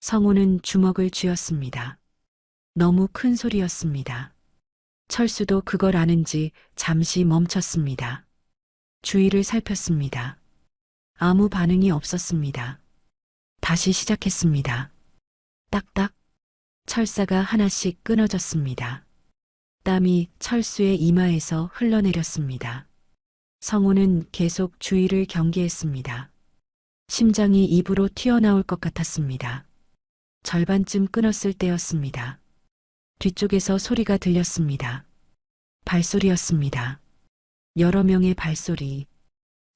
성우는 주먹을 쥐었습니다. 너무 큰 소리였습니다. 철수도 그걸 아는지 잠시 멈췄습니다. 주위를 살폈습니다. 아무 반응이 없었습니다. 다시 시작했습니다. 딱딱. 철사가 하나씩 끊어졌습니다. 땀이 철수의 이마에서 흘러내렸습니다. 성우는 계속 주위를 경계했습니다. 심장이 입으로 튀어나올 것 같았습니다. 절반쯤 끊었을 때였습니다. 뒤쪽에서 소리가 들렸습니다. 발소리였습니다. 여러 명의 발소리.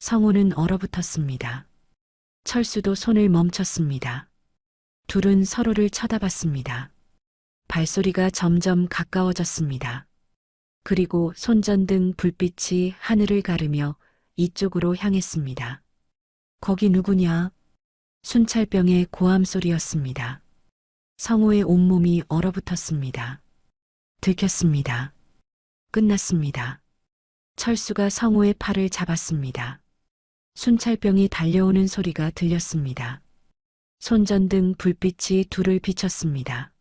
성우는 얼어붙었습니다. 철수도 손을 멈췄습니다. 둘은 서로를 쳐다봤습니다. 발소리가 점점 가까워졌습니다. 그리고 손전등 불빛이 하늘을 가르며 이쪽으로 향했습니다. 거기 누구냐? 순찰병의 고함 소리였습니다. 성호의 온몸이 얼어붙었습니다. 들켰습니다. 끝났습니다. 철수가 성호의 팔을 잡았습니다. 순찰병이 달려오는 소리가 들렸습니다. 손전등 불빛이 둘을 비췄습니다.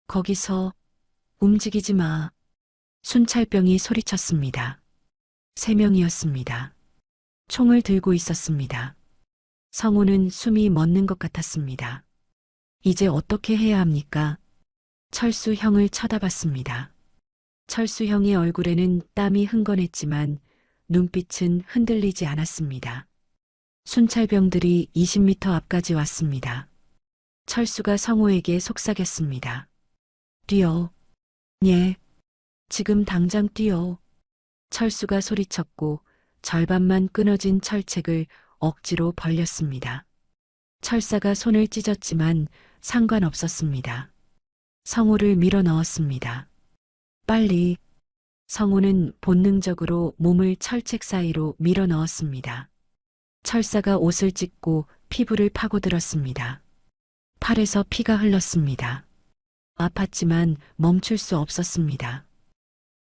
거기서 움직이지 마. 순찰병이 소리쳤습니다. 3명이었습니다. 총을 들고 있었습니다. 성호는 숨이 멎는 것 같았습니다. 이제 어떻게 해야 합니까? 철수 형을 쳐다봤습니다. 철수 형의 얼굴에는 땀이 흥건했지만 눈빛은 흔들리지 않았습니다. 순찰병들이 20m 앞까지 왔습니다. 철수가 성호에게 속삭였습니다. 뛰어. 예. 지금 당장 뛰어. 철수가 소리쳤고 절반만 끊어진 철책을 억지로 벌렸습니다. 철사가 손을 찢었지만 상관없었습니다. 성호를 밀어 넣었습니다. 빨리. 성호는 본능적으로 몸을 철책 사이로 밀어 넣었습니다. 철사가 옷을 찢고 피부를 파고들었습니다. 팔에서 피가 흘렀습니다. 아팠지만 멈출 수 없었습니다.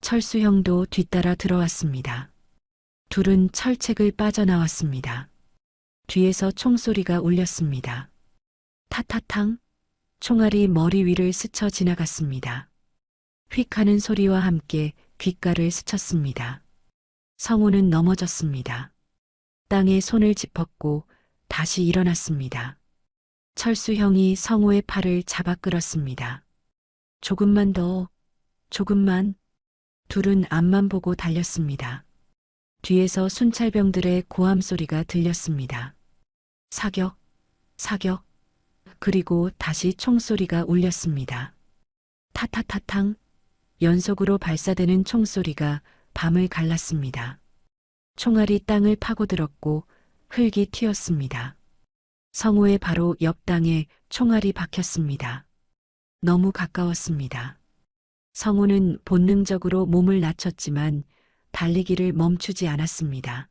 철수 형도 뒤따라 들어왔습니다. 둘은 철책을 빠져나왔습니다. 뒤에서 총소리가 울렸습니다. 타타탕. 총알이 머리 위를 스쳐 지나갔습니다. 휙 하는 소리와 함께 귓가를 스쳤습니다. 성호는 넘어졌습니다. 땅에 손을 짚었고 다시 일어났습니다. 철수 형이 성호의 팔을 잡아 끌었습니다. 조금만 더, 조금만. 둘은 앞만 보고 달렸습니다. 뒤에서 순찰병들의 고함 소리가 들렸습니다. 사격, 사격. 그리고 다시 총소리가 울렸습니다. 타타타탕. 연속으로 발사되는 총소리가 밤을 갈랐습니다. 총알이 땅을 파고들었고 흙이 튀었습니다. 성호의 바로 옆 땅에 총알이 박혔습니다. 너무 가까웠습니다. 성호는 본능적으로 몸을 낮췄지만 달리기를 멈추지 않았습니다.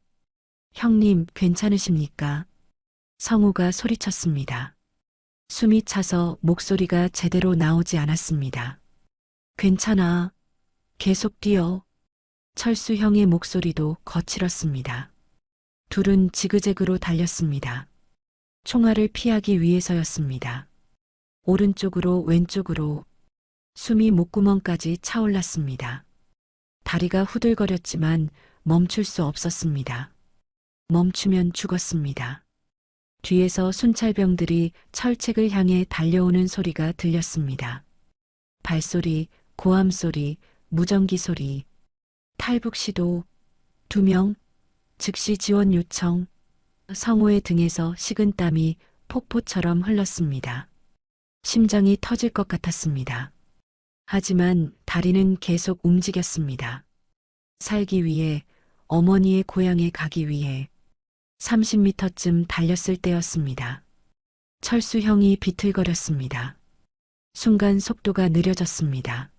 형님, 괜찮으십니까? 성호가 소리쳤습니다. 숨이 차서 목소리가 제대로 나오지 않았습니다. 괜찮아. 계속 뛰어. 철수 형의 목소리도 거칠었습니다. 둘은 지그재그로 달렸습니다. 총알을 피하기 위해서였습니다. 오른쪽으로 왼쪽으로 숨이 목구멍까지 차올랐습니다. 다리가 후들거렸지만 멈출 수 없었습니다. 멈추면 죽었습니다. 뒤에서 순찰병들이 철책을 향해 달려오는 소리가 들렸습니다. 발소리, 고함소리, 무전기 소리, 탈북 시도, 2명, 즉시 지원 요청. 성호의 등에서 식은땀이 폭포처럼 흘렀습니다. 심장이 터질 것 같았습니다. 하지만 다리는 계속 움직였습니다. 살기 위해, 어머니의 고향에 가기 위해 30m쯤 달렸을 때였습니다. 철수 형이 비틀거렸습니다. 순간 속도가 느려졌습니다.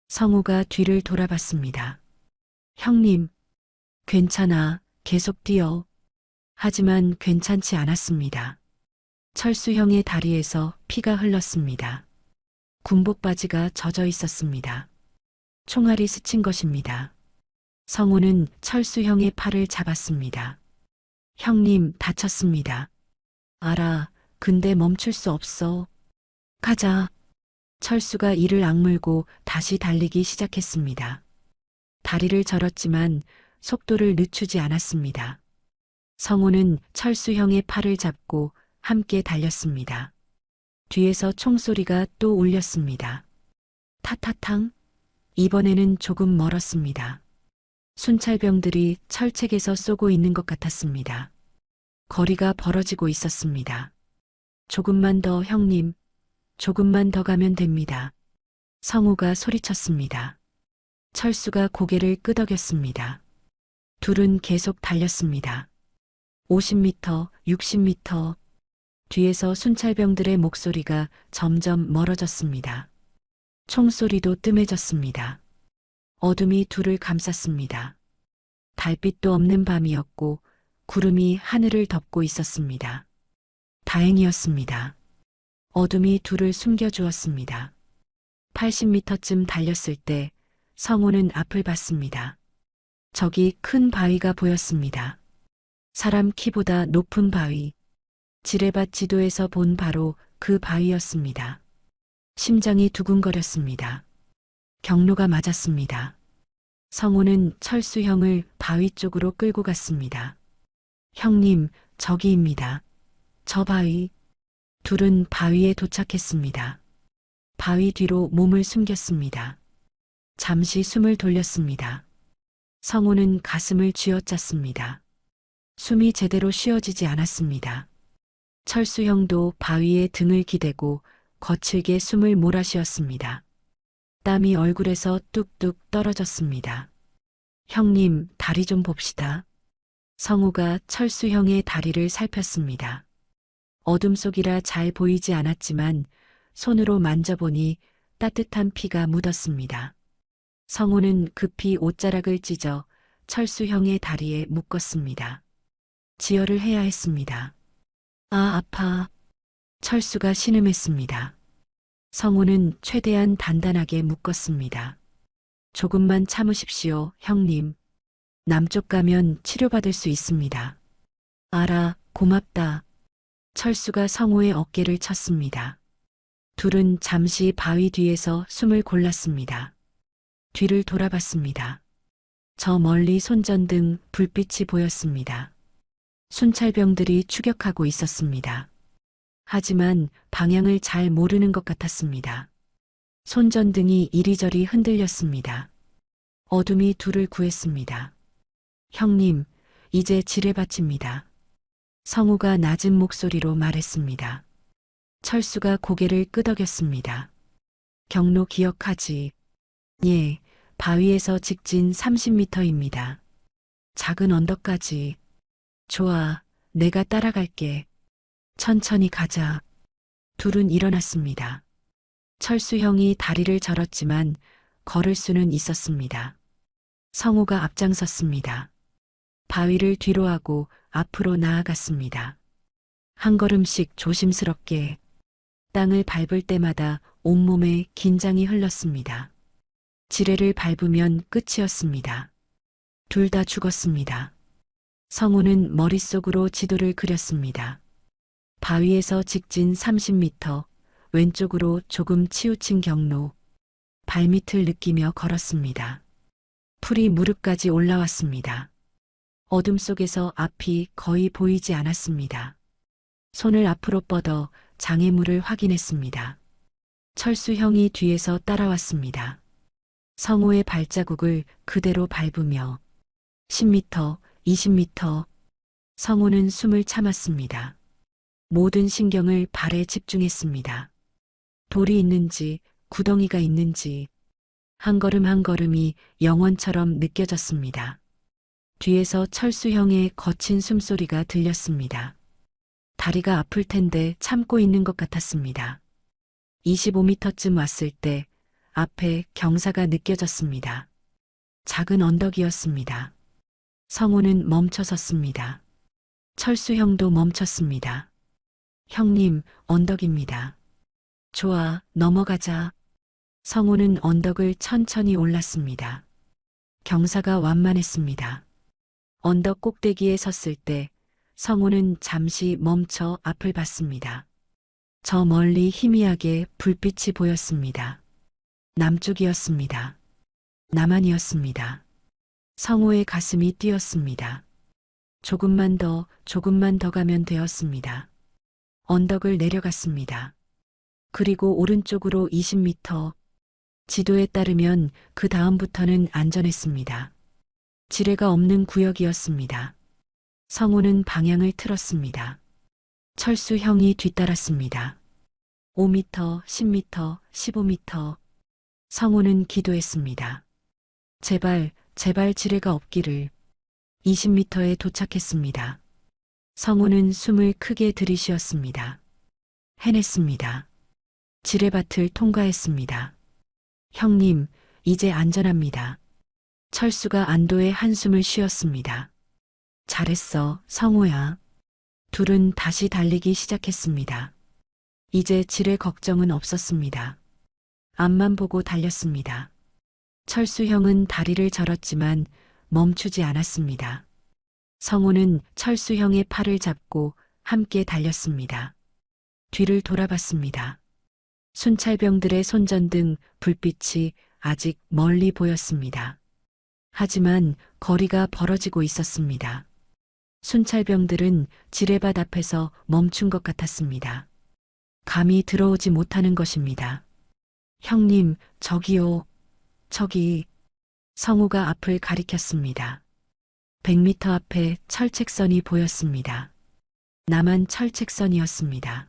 성호가 뒤를 돌아봤습니다. 형님, 괜찮아, 계속 뛰어. 하지만 괜찮지 않았습니다. 철수 형의 다리에서 피가 흘렀습니다. 군복 바지가 젖어 있었습니다. 총알이 스친 것입니다. 성호는 철수 형의 팔을 잡았습니다. 형님, 다쳤습니다. 알아, 근데 멈출 수 없어. 가자. 철수가 이를 악물고 다시 달리기 시작했습니다. 다리를 절었지만 속도를 늦추지 않았습니다. 성호는 철수 형의 팔을 잡고 함께 달렸습니다. 뒤에서 총소리가 또 울렸습니다. 타타탕. 이번에는 조금 멀었습니다. 순찰병들이 철책에서 쏘고 있는 것 같았습니다. 거리가 벌어지고 있었습니다. 조금만 더 형님, 조금만 더 가면 됩니다. 성호가 소리쳤습니다. 철수가 고개를 끄덕였습니다. 둘은 계속 달렸습니다. 50m, 60m. 뒤에서 순찰병들의 목소리가 점점 멀어졌습니다. 총소리도 뜸해졌습니다. 어둠이 둘을 감쌌습니다. 달빛도 없는 밤이었고 구름이 하늘을 덮고 있었습니다. 다행이었습니다. 어둠이 둘을 숨겨주었습니다. 80m쯤 달렸을 때 성우는 앞을 봤습니다. 저기 큰 바위가 보였습니다. 사람 키보다 높은 바위. 지뢰밭 지도에서 본 바로 그 바위였습니다. 심장이 두근거렸습니다. 경로가 맞았습니다. 성우는 철수형을 바위 쪽으로 끌고 갔습니다. 형님, 저기입니다. 저 바위. 둘은 바위에 도착했습니다. 바위 뒤로 몸을 숨겼습니다. 잠시 숨을 돌렸습니다. 성우는 가슴을 쥐어짰습니다. 숨이 제대로 쉬어지지 않았습니다. 철수형도 바위에 등을 기대고 거칠게 숨을 몰아쉬었습니다. 땀이 얼굴에서 뚝뚝 떨어졌습니다. 형님, 다리 좀 봅시다. 성우가 철수형의 다리를 살폈습니다. 어둠 속이라 잘 보이지 않았지만 손으로 만져보니 따뜻한 피가 묻었습니다. 성우는 급히 옷자락을 찢어 철수형의 다리에 묶었습니다. 지혈을 해야 했습니다. 아, 아파. 철수가 신음했습니다. 성우는 최대한 단단하게 묶었습니다. 조금만 참으십시오, 형님. 남쪽 가면 치료받을 수 있습니다. 알아, 고맙다. 철수가 성우의 어깨를 쳤습니다. 둘은 잠시 바위 뒤에서 숨을 골랐습니다. 뒤를 돌아봤습니다. 저 멀리 손전등 불빛이 보였습니다. 순찰병들이 추격하고 있었습니다. 하지만 방향을 잘 모르는 것 같았습니다. 손전등이 이리저리 흔들렸습니다. 어둠이 둘을 구했습니다. 형님, 이제 지뢰밭입니다. 성우가 낮은 목소리로 말했습니다. 철수가 고개를 끄덕였습니다. 경로 기억하지? 예, 바위에서 직진 30m입니다. 작은 언덕까지. 좋아, 내가 따라갈게. 천천히 가자. 둘은 일어났습니다. 철수형이 다리를 저렸지만 걸을 수는 있었습니다. 성우가 앞장섰습니다. 바위를 뒤로하고 앞으로 나아갔습니다. 한 걸음씩 조심스럽게. 땅을 밟을 때마다 온몸에 긴장이 흘렀습니다. 지뢰를 밟으면 끝이었습니다. 둘 다 죽었습니다. 성우는 머릿속으로 지도를 그렸습니다. 바위에서 직진 30m, 왼쪽으로 조금 치우친 경로, 발밑을 느끼며 걸었습니다. 풀이 무릎까지 올라왔습니다. 어둠 속에서 앞이 거의 보이지 않았습니다. 손을 앞으로 뻗어 장애물을 확인했습니다. 철수형이 뒤에서 따라왔습니다. 성우의 발자국을 그대로 밟으며 10m, 20m. 성우는 숨을 참았습니다. 모든 신경을 발에 집중했습니다. 돌이 있는지, 구덩이가 있는지, 한 걸음 한 걸음이 영원처럼 느껴졌습니다. 뒤에서 철수형의 거친 숨소리가 들렸습니다. 다리가 아플 텐데 참고 있는 것 같았습니다. 25m쯤 왔을 때 앞에 경사가 느껴졌습니다. 작은 언덕이었습니다. 성우는 멈춰 섰습니다. 철수형도 멈췄습니다. 형님, 언덕입니다. 좋아, 넘어가자. 성우는 언덕을 천천히 올랐습니다. 경사가 완만했습니다. 언덕 꼭대기에 섰을 때 성우는 잠시 멈춰 앞을 봤습니다. 저 멀리 희미하게 불빛이 보였습니다. 남쪽이었습니다. 남한이었습니다. 성우의 가슴이 뛰었습니다. 조금만 더 가면 되었습니다. 언덕을 내려갔습니다. 그리고 오른쪽으로 20m. 지도에 따르면 그 다음부터는 안전했습니다. 지뢰가 없는 구역이었습니다. 성우는 방향을 틀었습니다. 철수형이 뒤따랐습니다. 5m, 10m, 15m. 성우는 기도했습니다. 제발 지뢰가 없기를. 20m에 도착했습니다. 성우는 숨을 크게 들이쉬었습니다. 해냈습니다. 지뢰밭을 통과했습니다. 형님, 이제 안전합니다. 철수가 안도의 한숨을 쉬었습니다. 잘했어, 성우야. 둘은 다시 달리기 시작했습니다. 이제 지뢰 걱정은 없었습니다. 앞만 보고 달렸습니다. 철수 형은 다리를 절었지만 멈추지 않았습니다. 성우는 철수 형의 팔을 잡고 함께 달렸습니다. 뒤를 돌아봤습니다. 순찰병들의 손전등 불빛이 아직 멀리 보였습니다. 하지만 거리가 벌어지고 있었습니다. 순찰병들은 지뢰밭 앞에서 멈춘 것 같았습니다. 감히 들어오지 못하는 것입니다. 형님, 저기요. 저기. 성우가 앞을 가리켰습니다. 100m 앞에 철책선이 보였습니다. 남한 철책선이었습니다.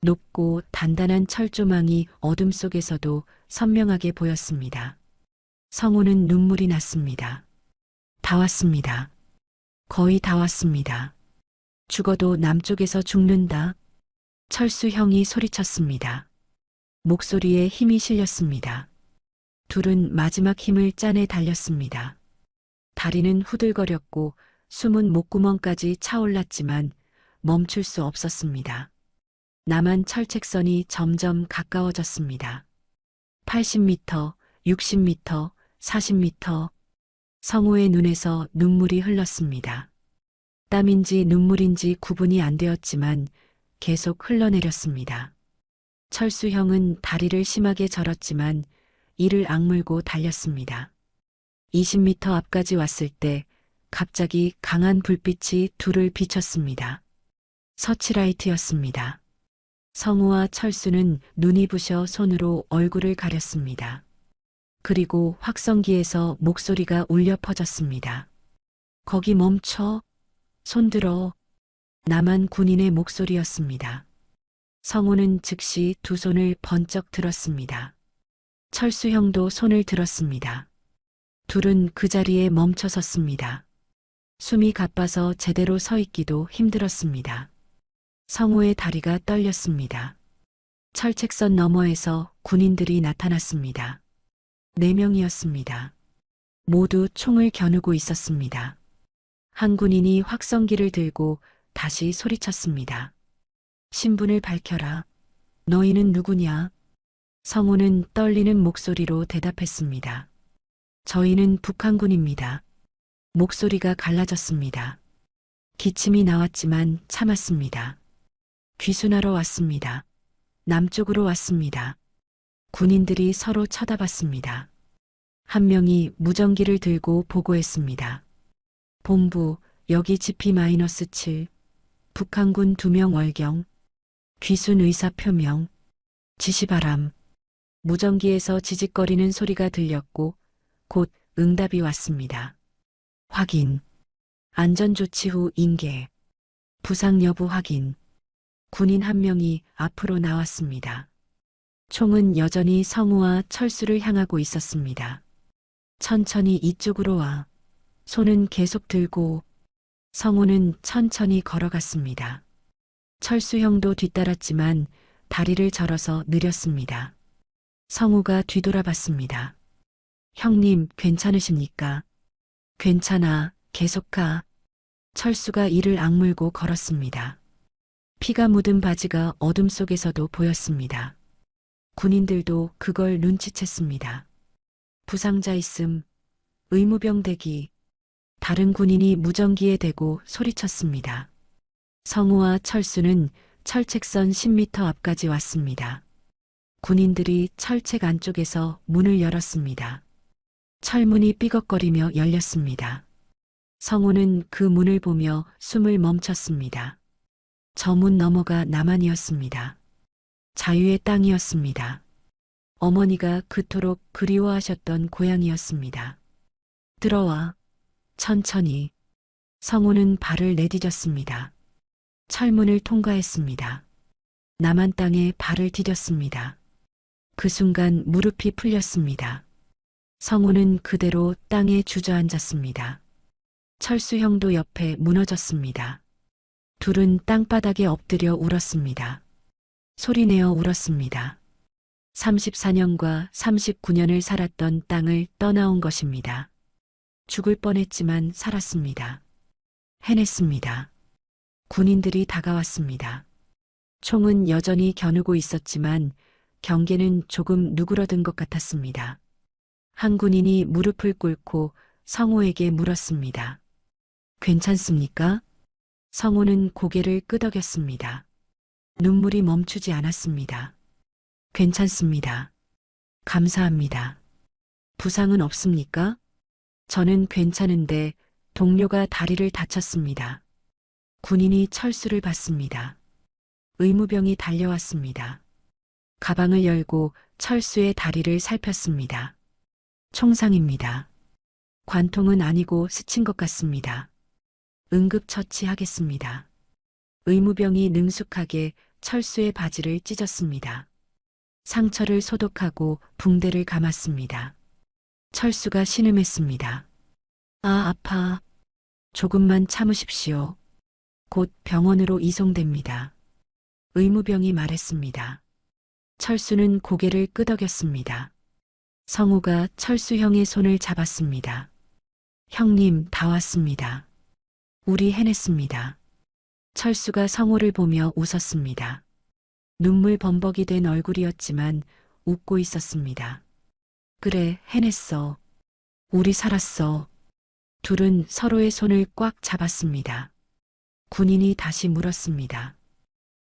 높고 단단한 철조망이 어둠 속에서도 선명하게 보였습니다. 성우는 눈물이 났습니다. 다 왔습니다. 거의 다 왔습니다. 죽어도 남쪽에서 죽는다. 철수 형이 소리쳤습니다. 목소리에 힘이 실렸습니다. 둘은 마지막 힘을 짜내 달렸습니다. 다리는 후들거렸고 숨은 목구멍까지 차올랐지만 멈출 수 없었습니다. 남한 철책선이 점점 가까워졌습니다. 80m, 60m, 40m. 성우의 눈에서 눈물이 흘렀습니다. 땀인지 눈물인지 구분이 안 되었지만 계속 흘러내렸습니다. 철수 형은 다리를 심하게 절었지만 이를 악물고 달렸습니다. 20m 앞까지 왔을 때 갑자기 강한 불빛이 둘을 비췄습니다. 서치라이트였습니다. 성우와 철수는 눈이 부셔 손으로 얼굴을 가렸습니다. 그리고 확성기에서 목소리가 울려 퍼졌습니다. 거기 멈춰. 손들어. 남한 군인의 목소리였습니다. 성우는 즉시 두 손을 번쩍 들었습니다. 철수 형도 손을 들었습니다. 둘은 그 자리에 멈춰 섰습니다. 숨이 가빠서 제대로 서 있기도 힘들었습니다. 성우의 다리가 떨렸습니다. 철책선 너머에서 군인들이 나타났습니다. 4명이었습니다. 모두 총을 겨누고 있었습니다. 한 군인이 확성기를 들고 다시 소리쳤습니다. 신분을 밝혀라. 너희는 누구냐? 성우는 떨리는 목소리로 대답했습니다. 저희는 북한군입니다. 목소리가 갈라졌습니다. 기침이 나왔지만 참았습니다. 귀순하러 왔습니다. 남쪽으로 왔습니다. 군인들이 서로 쳐다봤습니다. 한 명이 무전기를 들고 보고했습니다. 본부, 여기 GP-7, 북한군 2명 월경, 귀순 의사 표명, 지시바람. 무전기에서 지직거리는 소리가 들렸고 곧 응답이 왔습니다. 확인. 안전조치 후 인계. 부상 여부 확인. 군인 한 명이 앞으로 나왔습니다. 총은 여전히 성우와 철수를 향하고 있었습니다. 천천히 이쪽으로 와. 손은 계속 들고. 성우는 천천히 걸어갔습니다. 철수 형도 뒤따랐지만 다리를 절어서 느렸습니다. 성우가 뒤돌아봤습니다. 형님, 괜찮으십니까? 괜찮아, 계속 가. 철수가 이를 악물고 걸었습니다. 피가 묻은 바지가 어둠 속에서도 보였습니다. 군인들도 그걸 눈치챘습니다. 부상자 있음, 의무병 대기. 다른 군인이 무전기에 대고 소리쳤습니다. 성우와 철수는 철책선 10m 앞까지 왔습니다. 군인들이 철책 안쪽에서 문을 열었습니다. 철문이 삐걱거리며 열렸습니다. 성우는 그 문을 보며 숨을 멈췄습니다. 저 문 너머가 남한이었습니다. 자유의 땅이었습니다. 어머니가 그토록 그리워하셨던 고향이었습니다. 들어와. 천천히. 성우는 발을 내디뎠습니다. 철문을 통과했습니다. 남한 땅에 발을 디뎠습니다. 그 순간 무릎이 풀렸습니다. 성우는 그대로 땅에 주저앉았습니다. 철수 형도 옆에 무너졌습니다. 둘은 땅바닥에 엎드려 울었습니다. 소리내어 울었습니다. 34년과 39년을 살았던 땅을 떠나온 것입니다. 죽을 뻔했지만 살았습니다. 해냈습니다. 군인들이 다가왔습니다. 총은 여전히 겨누고 있었지만 경계는 조금 누그러든 것 같았습니다. 한 군인이 무릎을 꿇고 성호에게 물었습니다. 괜찮습니까? 성호는 고개를 끄덕였습니다. 눈물이 멈추지 않았습니다. 괜찮습니다. 감사합니다. 부상은 없습니까? 저는 괜찮은데 동료가 다리를 다쳤습니다. 군인이 철수를 받습니다. 의무병이 달려왔습니다. 가방을 열고 철수의 다리를 살폈습니다. 총상입니다. 관통은 아니고 스친 것 같습니다. 응급처치하겠습니다. 의무병이 능숙하게 철수의 바지를 찢었습니다. 상처를 소독하고 붕대를 감았습니다. 철수가 신음했습니다. 아, 아파. 조금만 참으십시오. 곧 병원으로 이송됩니다. 의무병이 말했습니다. 철수는 고개를 끄덕였습니다. 성우가 철수 형의 손을 잡았습니다. 형님, 다 왔습니다. 우리 해냈습니다. 철수가 성우를 보며 웃었습니다. 눈물 범벅이 된 얼굴이었지만 웃고 있었습니다. 그래, 해냈어. 우리 살았어. 둘은 서로의 손을 꽉 잡았습니다. 군인이 다시 물었습니다.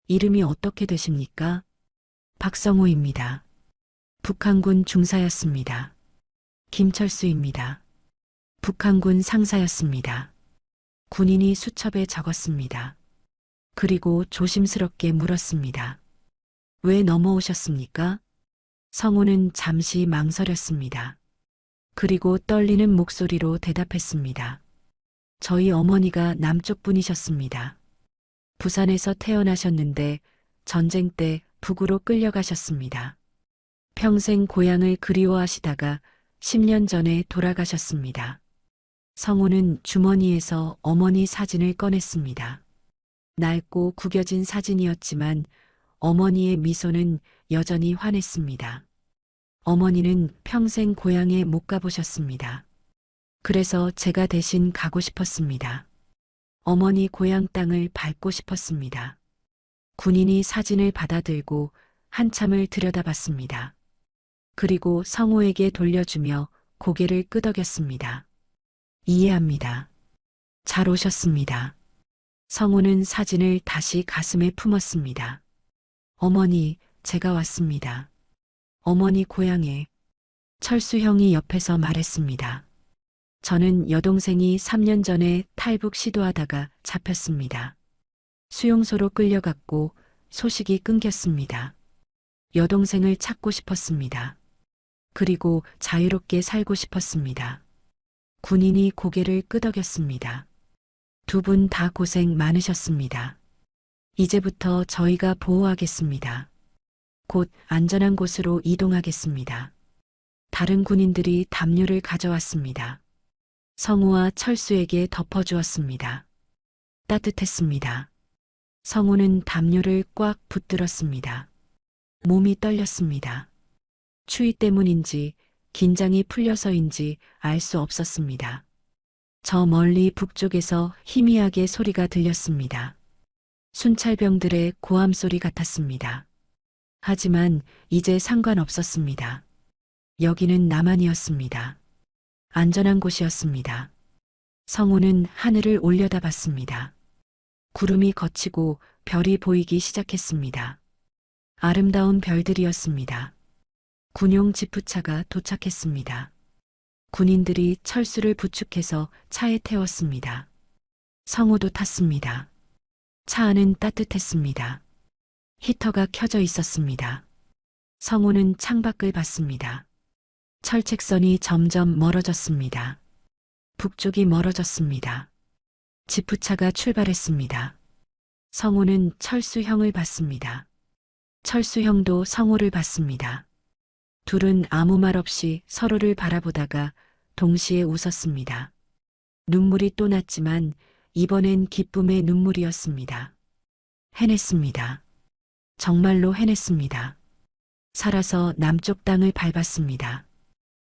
이름이 어떻게 되십니까? 박성호입니다. 북한군 중사였습니다. 김철수입니다. 북한군 상사였습니다. 군인이 수첩에 적었습니다. 그리고 조심스럽게 물었습니다. 왜 넘어오셨습니까? 성우는 잠시 망설였습니다. 그리고 떨리는 목소리로 대답했습니다. 저희 어머니가 남쪽 분이셨습니다. 부산에서 태어나셨는데 전쟁 때 북으로 끌려가셨습니다. 평생 고향을 그리워하시다가 10년 전에 돌아가셨습니다. 성우는 주머니에서 어머니 사진을 꺼냈습니다. 낡고 구겨진 사진이었지만 어머니의 미소는 여전히 환했습니다. 어머니는 평생 고향에 못 가보셨습니다. 그래서 제가 대신 가고 싶었습니다. 어머니 고향 땅을 밟고 싶었습니다. 군인이 사진을 받아들고 한참을 들여다봤습니다. 그리고 성우에게 돌려주며 고개를 끄덕였습니다. 이해합니다. 잘 오셨습니다. 성우는 사진을 다시 가슴에 품었습니다. 어머니, 제가 왔습니다. 어머니 고향에. 철수 형이 옆에서 말했습니다. 저는 여동생이 3년 전에 탈북 시도하다가 잡혔습니다. 수용소로 끌려갔고 소식이 끊겼습니다. 여동생을 찾고 싶었습니다. 그리고 자유롭게 살고 싶었습니다. 군인이 고개를 끄덕였습니다. 두 분 다 고생 많으셨습니다. 이제부터 저희가 보호하겠습니다. 곧 안전한 곳으로 이동하겠습니다. 다른 군인들이 담요를 가져왔습니다. 성우와 철수에게 덮어주었습니다. 따뜻했습니다. 성우는 담요를 꽉 붙들었습니다. 몸이 떨렸습니다. 추위 때문인지 긴장이 풀려서인지 알 수 없었습니다. 저 멀리 북쪽에서 희미하게 소리가 들렸습니다. 순찰병들의 고함 소리 같았습니다. 하지만 이제 상관없었습니다. 여기는 남한이었습니다. 안전한 곳이었습니다. 성우는 하늘을 올려다봤습니다. 구름이 걷히고 별이 보이기 시작했습니다. 아름다운 별들이었습니다. 군용 지프차가 도착했습니다. 군인들이 철수를 부축해서 차에 태웠습니다. 성우도 탔습니다. 차 안은 따뜻했습니다. 히터가 켜져 있었습니다. 성우는 창밖을 봤습니다. 철책선이 점점 멀어졌습니다. 북쪽이 멀어졌습니다. 지프차가 출발했습니다. 성우는 철수형을 봤습니다. 철수형도 성우를 봤습니다. 둘은 아무 말 없이 서로를 바라보다가 동시에 웃었습니다. 눈물이 또 났지만 이번엔 기쁨의 눈물이었습니다. 해냈습니다. 정말로 해냈습니다. 살아서 남쪽 땅을 밟았습니다.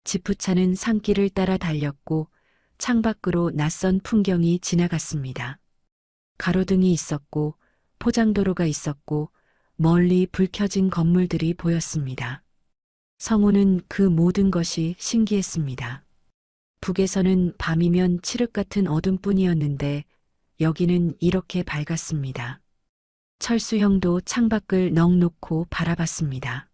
지프차는 산길을 따라 달렸고 창밖으로 낯선 풍경이 지나갔습니다. 가로등이 있었고 포장도로가 있었고 멀리 불 켜진 건물들이 보였습니다. 성우는 그 모든 것이 신기했습니다. 북에서는 밤이면 칠흑 같은 어둠뿐이었는데 여기는 이렇게 밝았습니다. 철수 형도 창밖을 넋 놓고 바라봤습니다.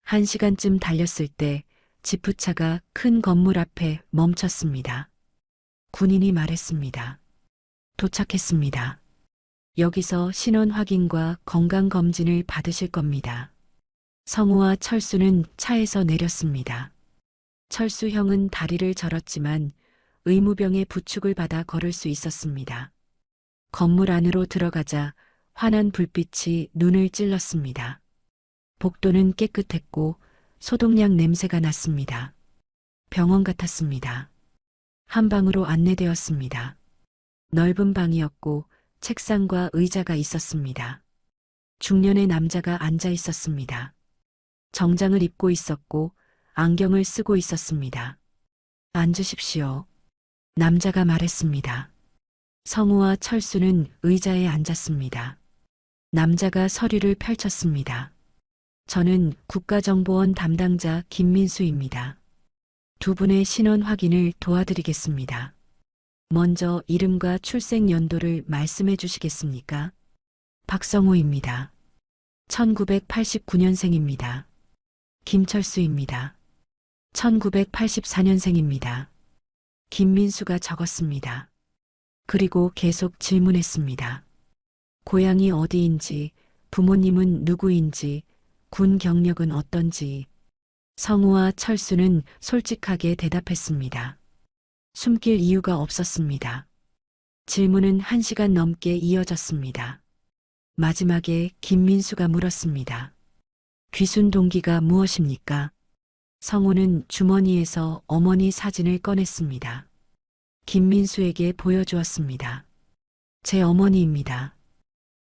1시간쯤 달렸을 때 지프차가 큰 건물 앞에 멈췄습니다. 군인이 말했습니다. 도착했습니다. 여기서 신원 확인과 건강검진을 받으실 겁니다. 성우와 철수는 차에서 내렸습니다. 철수 형은 다리를 절었지만 의무병의 부축을 받아 걸을 수 있었습니다. 건물 안으로 들어가자 환한 불빛이 눈을 찔렀습니다. 복도는 깨끗했고 소독약 냄새가 났습니다. 병원 같았습니다. 한 방으로 안내되었습니다. 넓은 방이었고 책상과 의자가 있었습니다. 중년의 남자가 앉아 있었습니다. 정장을 입고 있었고 안경을 쓰고 있었습니다. 앉으십시오. 남자가 말했습니다. 성우와 철수는 의자에 앉았습니다. 남자가 서류를 펼쳤습니다. 저는 국가정보원 담당자 김민수입니다. 두 분의 신원 확인을 도와드리겠습니다. 먼저 이름과 출생 연도를 말씀해 주시겠습니까? 박성우입니다. 1989년생입니다. 김철수입니다. 1984년생입니다. 김민수가 적었습니다. 그리고 계속 질문했습니다. 고향이 어디인지, 부모님은 누구인지, 군 경력은 어떤지. 성우와 철수는 솔직하게 대답했습니다. 숨길 이유가 없었습니다. 질문은 1시간 넘게 이어졌습니다. 마지막에 김민수가 물었습니다. 귀순 동기가 무엇입니까? 성우는 주머니에서 어머니 사진을 꺼냈습니다. 김민수에게 보여주었습니다. 제 어머니입니다.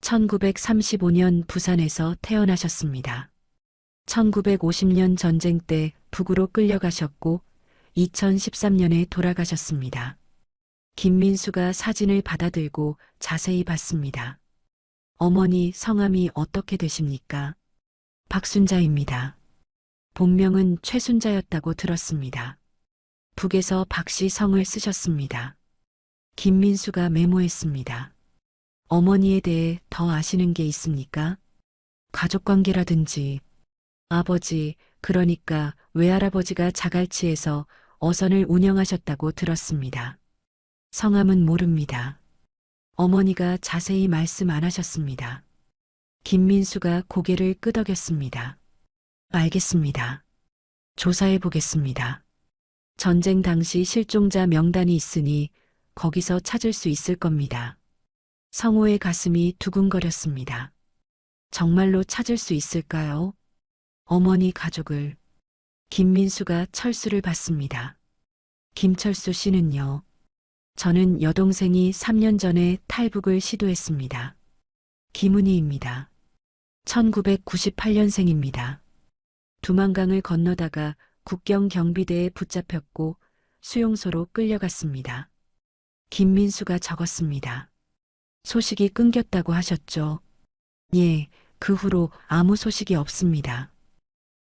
1935년 부산에서 태어나셨습니다. 1950년 전쟁 때 북으로 끌려가셨고 2013년에 돌아가셨습니다. 김민수가 사진을 받아들고 자세히 봤습니다. 어머니 성함이 어떻게 되십니까? 박순자입니다. 본명은 최순자였다고 들었습니다. 북에서 박씨 성을 쓰셨습니다. 김민수가 메모했습니다. 어머니에 대해 더 아시는 게 있습니까? 가족관계라든지. 아버지, 그러니까 외할아버지가 자갈치에서 어선을 운영하셨다고 들었습니다. 성함은 모릅니다. 어머니가 자세히 말씀 안 하셨습니다. 김민수가 고개를 끄덕였습니다. 알겠습니다. 조사해 보겠습니다. 전쟁 당시 실종자 명단이 있으니 거기서 찾을 수 있을 겁니다. 성우의 가슴이 두근거렸습니다. 정말로 찾을 수 있을까요? 어머니 가족을. 김민수가 철수를 봤습니다. 김철수 씨는요? 저는 여동생이 3년 전에 탈북을 시도했습니다. 김은희입니다. 1998년생입니다. 두만강을 건너다가 국경 경비대에 붙잡혔고 수용소로 끌려갔습니다. 김민수가 적었습니다. 소식이 끊겼다고 하셨죠? 예, 그 후로 아무 소식이 없습니다.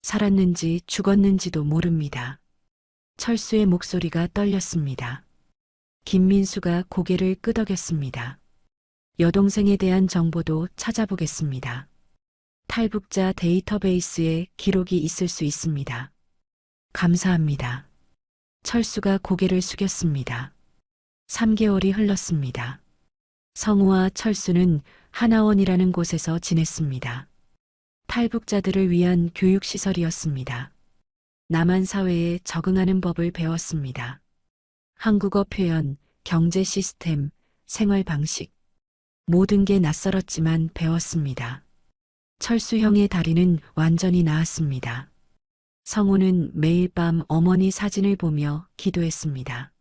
살았는지 죽었는지도 모릅니다. 철수의 목소리가 떨렸습니다. 김민수가 고개를 끄덕였습니다. 여동생에 대한 정보도 찾아보겠습니다. 탈북자 데이터베이스에 기록이 있을 수 있습니다. 감사합니다. 철수가 고개를 숙였습니다. 3개월이 흘렀습니다. 성우와 철수는 하나원이라는 곳에서 지냈습니다. 탈북자들을 위한 교육시설이었습니다. 남한 사회에 적응하는 법을 배웠습니다. 한국어 표현, 경제 시스템, 생활 방식. 모든 게 낯설었지만 배웠습니다. 철수 형의 다리는 완전히 나았습니다. 성우는 매일 밤 어머니 사진을 보며 기도했습니다.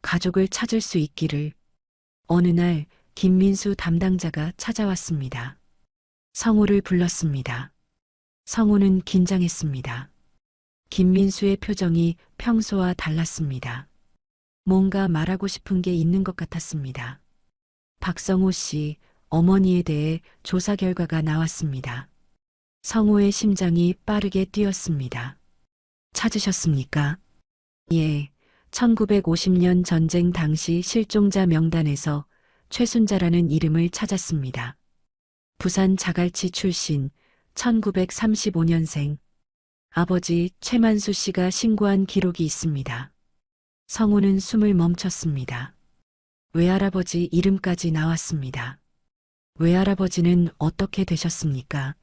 가족을 찾을 수 있기를. 어느 날 김민수 담당자가 찾아왔습니다. 성우를 불렀습니다. 성우는 긴장했습니다. 김민수의 표정이 평소와 달랐습니다. 뭔가 말하고 싶은 게 있는 것 같았습니다. 박성호 씨, 어머니에 대해 조사 결과가 나왔습니다. 성우의 심장이 빠르게 뛰었습니다. 찾으셨습니까? 예, 1950년 전쟁 당시 실종자 명단에서 최순자라는 이름을 찾았습니다. 부산 자갈치 출신, 1935년생. 아버지 최만수 씨가 신고한 기록이 있습니다. 성우는 숨을 멈췄습니다. 외할아버지 이름까지 나왔습니다. 외할아버지는 어떻게 되셨습니까?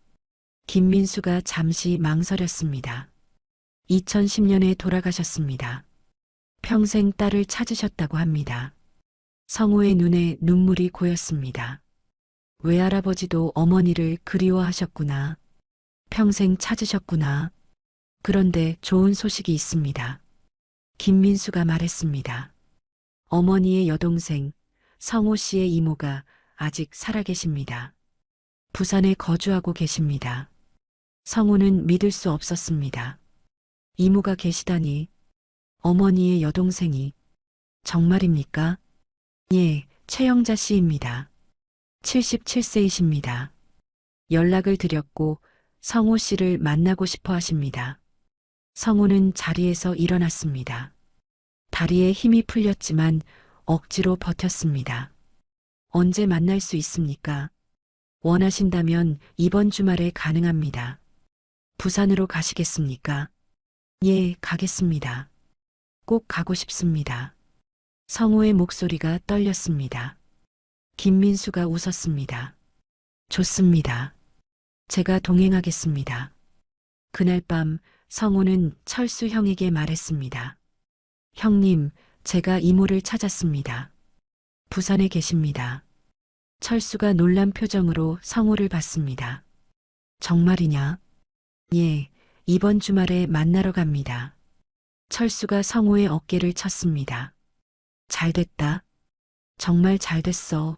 김민수가 잠시 망설였습니다. 2010년에 돌아가셨습니다. 평생 딸을 찾으셨다고 합니다. 성우의 눈에 눈물이 고였습니다. 외할아버지도 어머니를 그리워하셨구나. 평생 찾으셨구나. 그런데 좋은 소식이 있습니다. 김민수가 말했습니다. 어머니의 여동생 성호 씨의 이모가 아직 살아계십니다. 부산에 거주하고 계십니다. 성우는 믿을 수 없었습니다. 이모가 계시다니. 어머니의 여동생이. 정말입니까? 예, 최영자 씨입니다. 77세이십니다. 연락을 드렸고 성호 씨를 만나고 싶어 하십니다. 성우는 자리에서 일어났습니다. 다리에 힘이 풀렸지만 억지로 버텼습니다. 언제 만날 수 있습니까? 원하신다면 이번 주말에 가능합니다. 부산으로 가시겠습니까? 예, 가겠습니다. 꼭 가고 싶습니다. 성우의 목소리가 떨렸습니다. 김민수가 웃었습니다. 좋습니다. 제가 동행하겠습니다. 그날 밤 성우는 철수 형에게 말했습니다. 형님, 제가 이모를 찾았습니다. 부산에 계십니다. 철수가 놀란 표정으로 성우를 봤습니다. 정말이냐? 예, 이번 주말에 만나러 갑니다. 철수가 성우의 어깨를 쳤습니다. 잘됐다. 정말 잘됐어.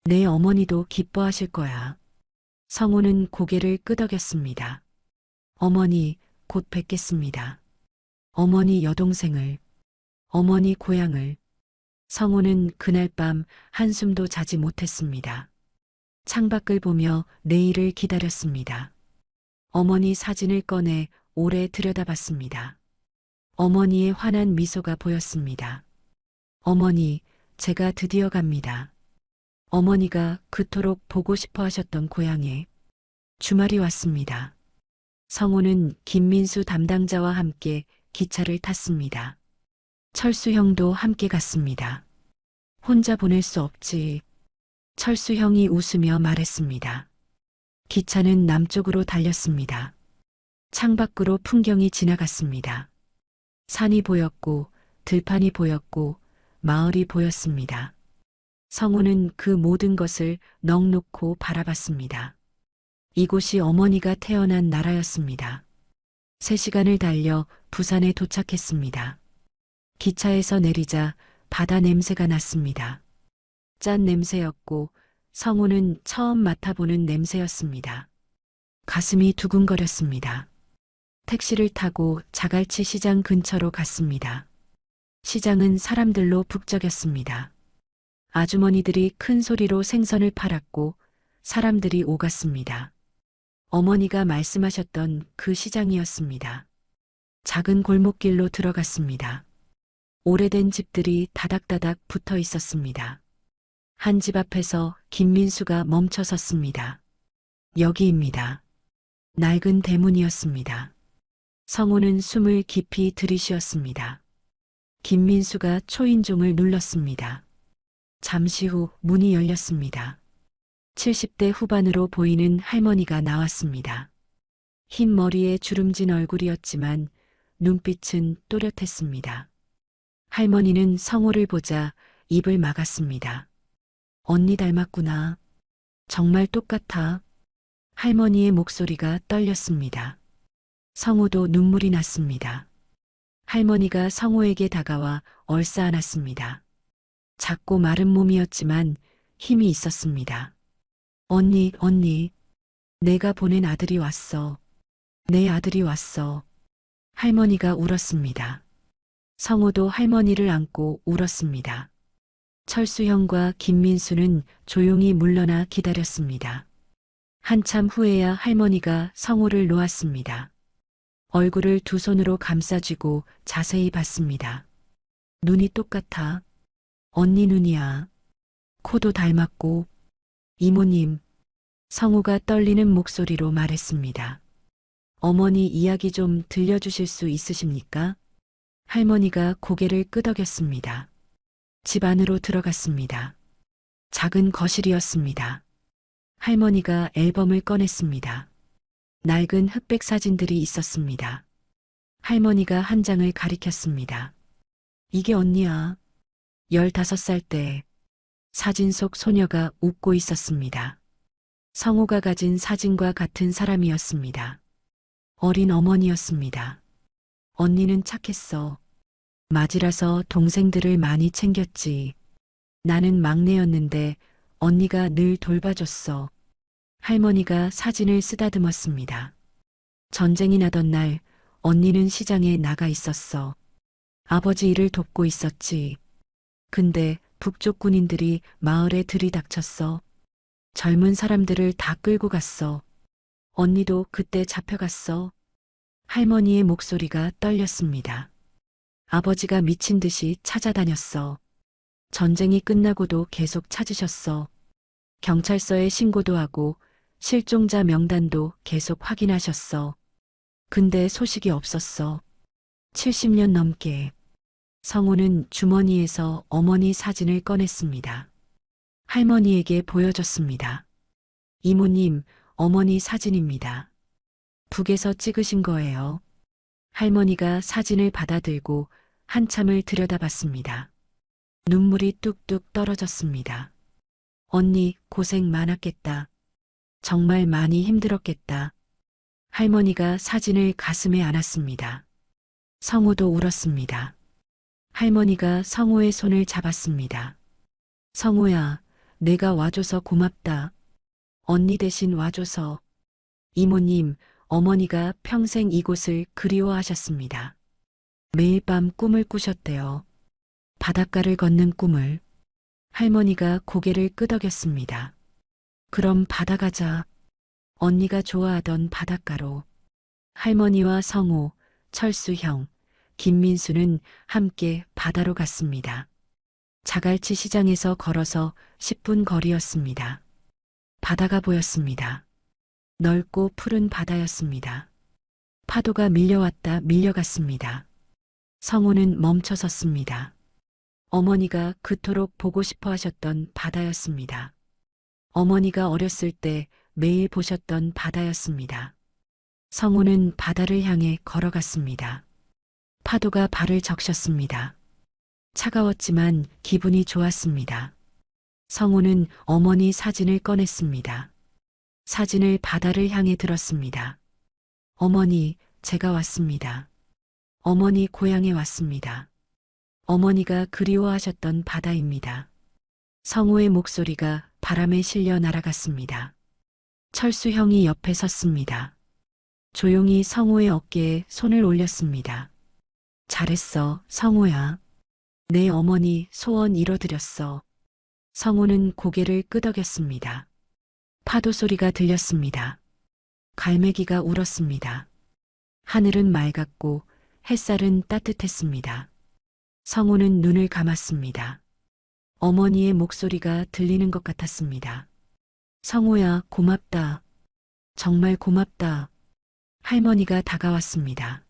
내 어머니도 기뻐하실 거야. 성우는 고개를 끄덕였습니다. 어머니, 곧 뵙겠습니다. 어머니 여동생을, 어머니 고향을. 성우는 그날 밤 한숨도 자지 못했습니다. 창밖을 보며 내일을 기다렸습니다. 어머니 사진을 꺼내 오래 들여다봤습니다. 어머니의 환한 미소가 보였습니다. 어머니, 제가 드디어 갑니다. 어머니가 그토록 보고 싶어 하셨던 고향에 주말이 왔습니다. 성우는 김민수 담당자와 함께 기차를 탔습니다. 철수 형도 함께 갔습니다. 혼자 보낼 수 없지. 철수 형이 웃으며 말했습니다. 기차는 남쪽으로 달렸습니다. 창밖으로 풍경이 지나갔습니다. 산이 보였고 들판이 보였고 마을이 보였습니다. 성우는 그 모든 것을 넋놓고 바라봤습니다. 이곳이 어머니가 태어난 나라였습니다. 3시간을 달려 부산에 도착했습니다. 기차에서 내리자 바다 냄새가 났습니다. 짠 냄새였고 성우는 처음 맡아보는 냄새였습니다. 가슴이 두근거렸습니다. 택시를 타고 자갈치 시장 근처로 갔습니다. 시장은 사람들로 북적였습니다. 아주머니들이 큰 소리로 생선을 팔았고 사람들이 오갔습니다. 어머니가 말씀하셨던 그 시장이었습니다. 작은 골목길로 들어갔습니다. 오래된 집들이 다닥다닥 붙어 있었습니다. 한 집 앞에서 김민수가 멈춰 섰습니다. 여기입니다. 낡은 대문이었습니다. 성우는 숨을 깊이 들이쉬었습니다. 김민수가 초인종을 눌렀습니다. 잠시 후 문이 열렸습니다. 70대 후반으로 보이는 할머니가 나왔습니다. 흰 머리에 주름진 얼굴이었지만 눈빛은 또렷했습니다. 할머니는 성우를 보자 입을 막았습니다. 언니 닮았구나. 정말 똑같아. 할머니의 목소리가 떨렸습니다. 성우도 눈물이 났습니다. 할머니가 성우에게 다가와 얼싸안았습니다. 작고 마른 몸이었지만 힘이 있었습니다. 언니, 언니, 내가 보낸 아들이 왔어. 내 아들이 왔어. 할머니가 울었습니다. 성호도 할머니를 안고 울었습니다. 철수형과 김민수는 조용히 물러나 기다렸습니다. 한참 후에야 할머니가 성호를 놓았습니다. 얼굴을 두 손으로 감싸쥐고 자세히 봤습니다. 눈이 똑같아. 언니 눈이야. 코도 닮았고. 이모님. 성호가 떨리는 목소리로 말했습니다. 어머니 이야기 좀 들려주실 수 있으십니까? 할머니가 고개를 끄덕였습니다. 집 안으로 들어갔습니다. 작은 거실이었습니다. 할머니가 앨범을 꺼냈습니다. 낡은 흑백 사진들이 있었습니다. 할머니가 한 장을 가리켰습니다. 이게 언니야. 15살 때 사진 속 소녀가 웃고 있었습니다. 성호가 가진 사진과 같은 사람이었습니다. 어린 어머니였습니다. 언니는 착했어. 맞이라서 동생들을 많이 챙겼지. 나는 막내였는데 언니가 늘 돌봐줬어. 할머니가 사진을 쓰다듬었습니다. 전쟁이 나던 날 언니는 시장에 나가 있었어. 아버지 일을 돕고 있었지. 근데 북쪽 군인들이 마을에 들이닥쳤어. 젊은 사람들을 다 끌고 갔어. 언니도 그때 잡혀갔어. 할머니의 목소리가 떨렸습니다. 아버지가 미친 듯이 찾아다녔어. 전쟁이 끝나고도 계속 찾으셨어. 경찰서에 신고도 하고 실종자 명단도 계속 확인하셨어. 근데 소식이 없었어. 70년 넘게. 성호는 주머니에서 어머니 사진을 꺼냈습니다. 할머니에게 보여줬습니다. 이모님, 어머니 사진입니다. 북에서 찍으신 거예요. 할머니가 사진을 받아들고 한참을 들여다봤습니다. 눈물이 뚝뚝 떨어졌습니다. 언니 고생 많았겠다. 정말 많이 힘들었겠다. 할머니가 사진을 가슴에 안았습니다. 성호도 울었습니다. 할머니가 성호의 손을 잡았습니다. 성호야, 내가 와줘서 고맙다. 언니 대신 와줘서. 이모님, 어머니가 평생 이곳을 그리워하셨습니다. 매일 밤 꿈을 꾸셨대요. 바닷가를 걷는 꿈을. 할머니가 고개를 끄덕였습니다. 그럼 바다 가자. 언니가 좋아하던 바닷가로. 할머니와 성호, 철수형, 김민수는 함께 바다로 갔습니다. 자갈치 시장에서 걸어서 10분 거리였습니다. 바다가 보였습니다. 넓고 푸른 바다였습니다. 파도가 밀려왔다 밀려갔습니다. 성호는 멈춰 섰습니다. 어머니가 그토록 보고 싶어 하셨던 바다였습니다. 어머니가 어렸을 때 매일 보셨던 바다였습니다. 성호는 바다를 향해 걸어갔습니다. 파도가 발을 적셨습니다. 차가웠지만 기분이 좋았습니다. 성호는 어머니 사진을 꺼냈습니다. 사진을 바다를 향해 들었습니다. 어머니, 제가 왔습니다. 어머니 고향에 왔습니다. 어머니가 그리워하셨던 바다입니다. 성호의 목소리가 바람에 실려 날아갔습니다. 철수형이 옆에 섰습니다. 조용히 성호의 어깨에 손을 올렸습니다. 잘했어, 성호야. 내 어머니 소원 이뤄드렸어. 성호는 고개를 끄덕였습니다. 파도 소리가 들렸습니다. 갈매기가 울었습니다. 하늘은 맑았고 햇살은 따뜻했습니다. 성호는 눈을 감았습니다. 어머니의 목소리가 들리는 것 같았습니다. 성호야, 고맙다. 정말 고맙다. 할머니가 다가왔습니다.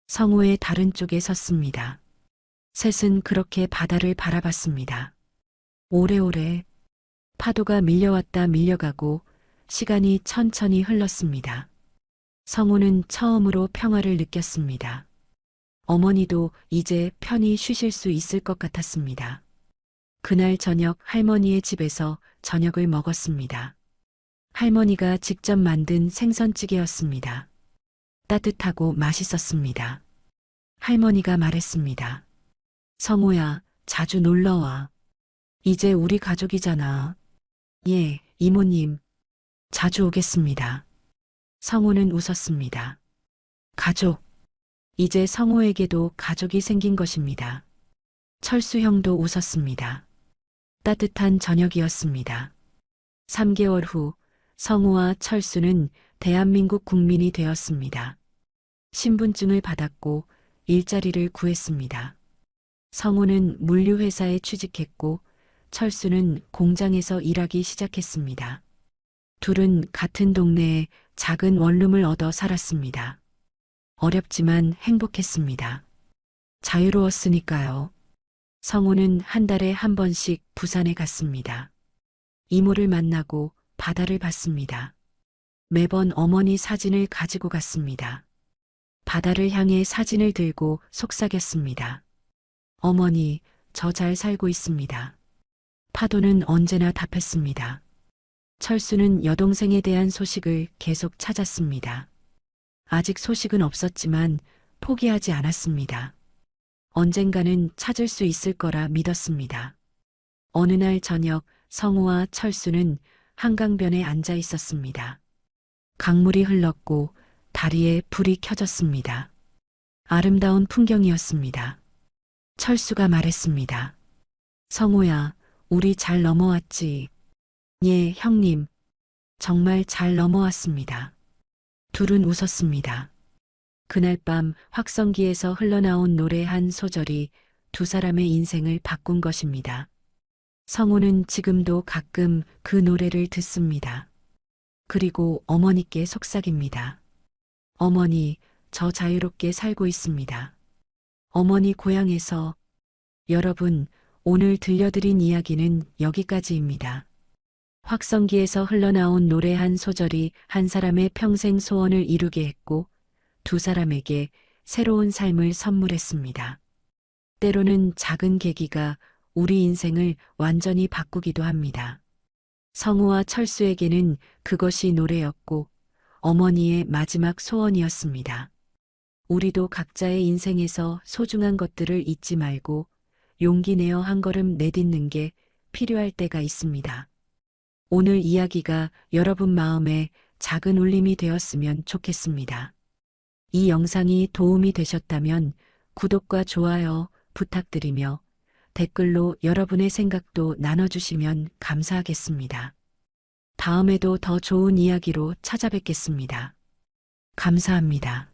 성호의 다른 쪽에 섰습니다. 셋은 그렇게 바다를 바라봤습니다. 오래오래. 파도가 밀려왔다 밀려가고 시간이 천천히 흘렀습니다. 성호는 처음으로 평화를 느꼈습니다. 어머니도 이제 편히 쉬실 수 있을 것 같았습니다. 그날 저녁 할머니의 집에서 저녁을 먹었습니다. 할머니가 직접 만든 생선찌개였습니다. 따뜻하고 맛있었습니다. 할머니가 말했습니다. 성호야, 자주 놀러와. 이제 우리 가족이잖아. 예, 이모님. 자주 오겠습니다. 성우는 웃었습니다. 가족. 이제 성우에게도 가족이 생긴 것입니다. 철수 형도 웃었습니다. 따뜻한 저녁이었습니다. 3개월 후 성우와 철수는 대한민국 국민이 되었습니다. 신분증을 받았고 일자리를 구했습니다. 성우는 물류회사에 취직했고 철수는 공장에서 일하기 시작했습니다. 둘은 같은 동네에 작은 원룸을 얻어 살았습니다. 어렵지만 행복했습니다. 자유로웠으니까요. 성우는 한 달에 한 번씩 부산에 갔습니다. 이모를 만나고 바다를 봤습니다. 매번 어머니 사진을 가지고 갔습니다. 바다를 향해 사진을 들고 속삭였습니다. 어머니, 저 잘 살고 있습니다. 파도는 언제나 답했습니다. 철수는 여동생에 대한 소식을 계속 찾았습니다. 아직 소식은 없었지만 포기하지 않았습니다. 언젠가는 찾을 수 있을 거라 믿었습니다. 어느 날 저녁 성우와 철수는 한강변에 앉아 있었습니다. 강물이 흘렀고 다리에 불이 켜졌습니다. 아름다운 풍경이었습니다. 철수가 말했습니다. 성우야, 우리 잘 넘어왔지? 예, 형님. 정말 잘 넘어왔습니다. 둘은 웃었습니다. 그날 밤 확성기에서 흘러나온 노래 한 소절이 두 사람의 인생을 바꾼 것입니다. 성우는 지금도 가끔 그 노래를 듣습니다. 그리고 어머니께 속삭입니다. 어머니, 저 자유롭게 살고 있습니다. 어머니 고향에서. 여러분, 오늘 들려드린 이야기는 여기까지입니다. 확성기에서 흘러나온 노래 한 소절이 한 사람의 평생 소원을 이루게 했고 두 사람에게 새로운 삶을 선물했습니다. 때로는 작은 계기가 우리 인생을 완전히 바꾸기도 합니다. 성우와 철수에게는 그것이 노래였고 어머니의 마지막 소원이었습니다. 우리도 각자의 인생에서 소중한 것들을 잊지 말고 용기 내어 한 걸음 내딛는 게 필요할 때가 있습니다. 오늘 이야기가 여러분 마음에 작은 울림이 되었으면 좋겠습니다. 이 영상이 도움이 되셨다면 구독과 좋아요 부탁드리며 댓글로 여러분의 생각도 나눠주시면 감사하겠습니다. 다음에도 더 좋은 이야기로 찾아뵙겠습니다. 감사합니다.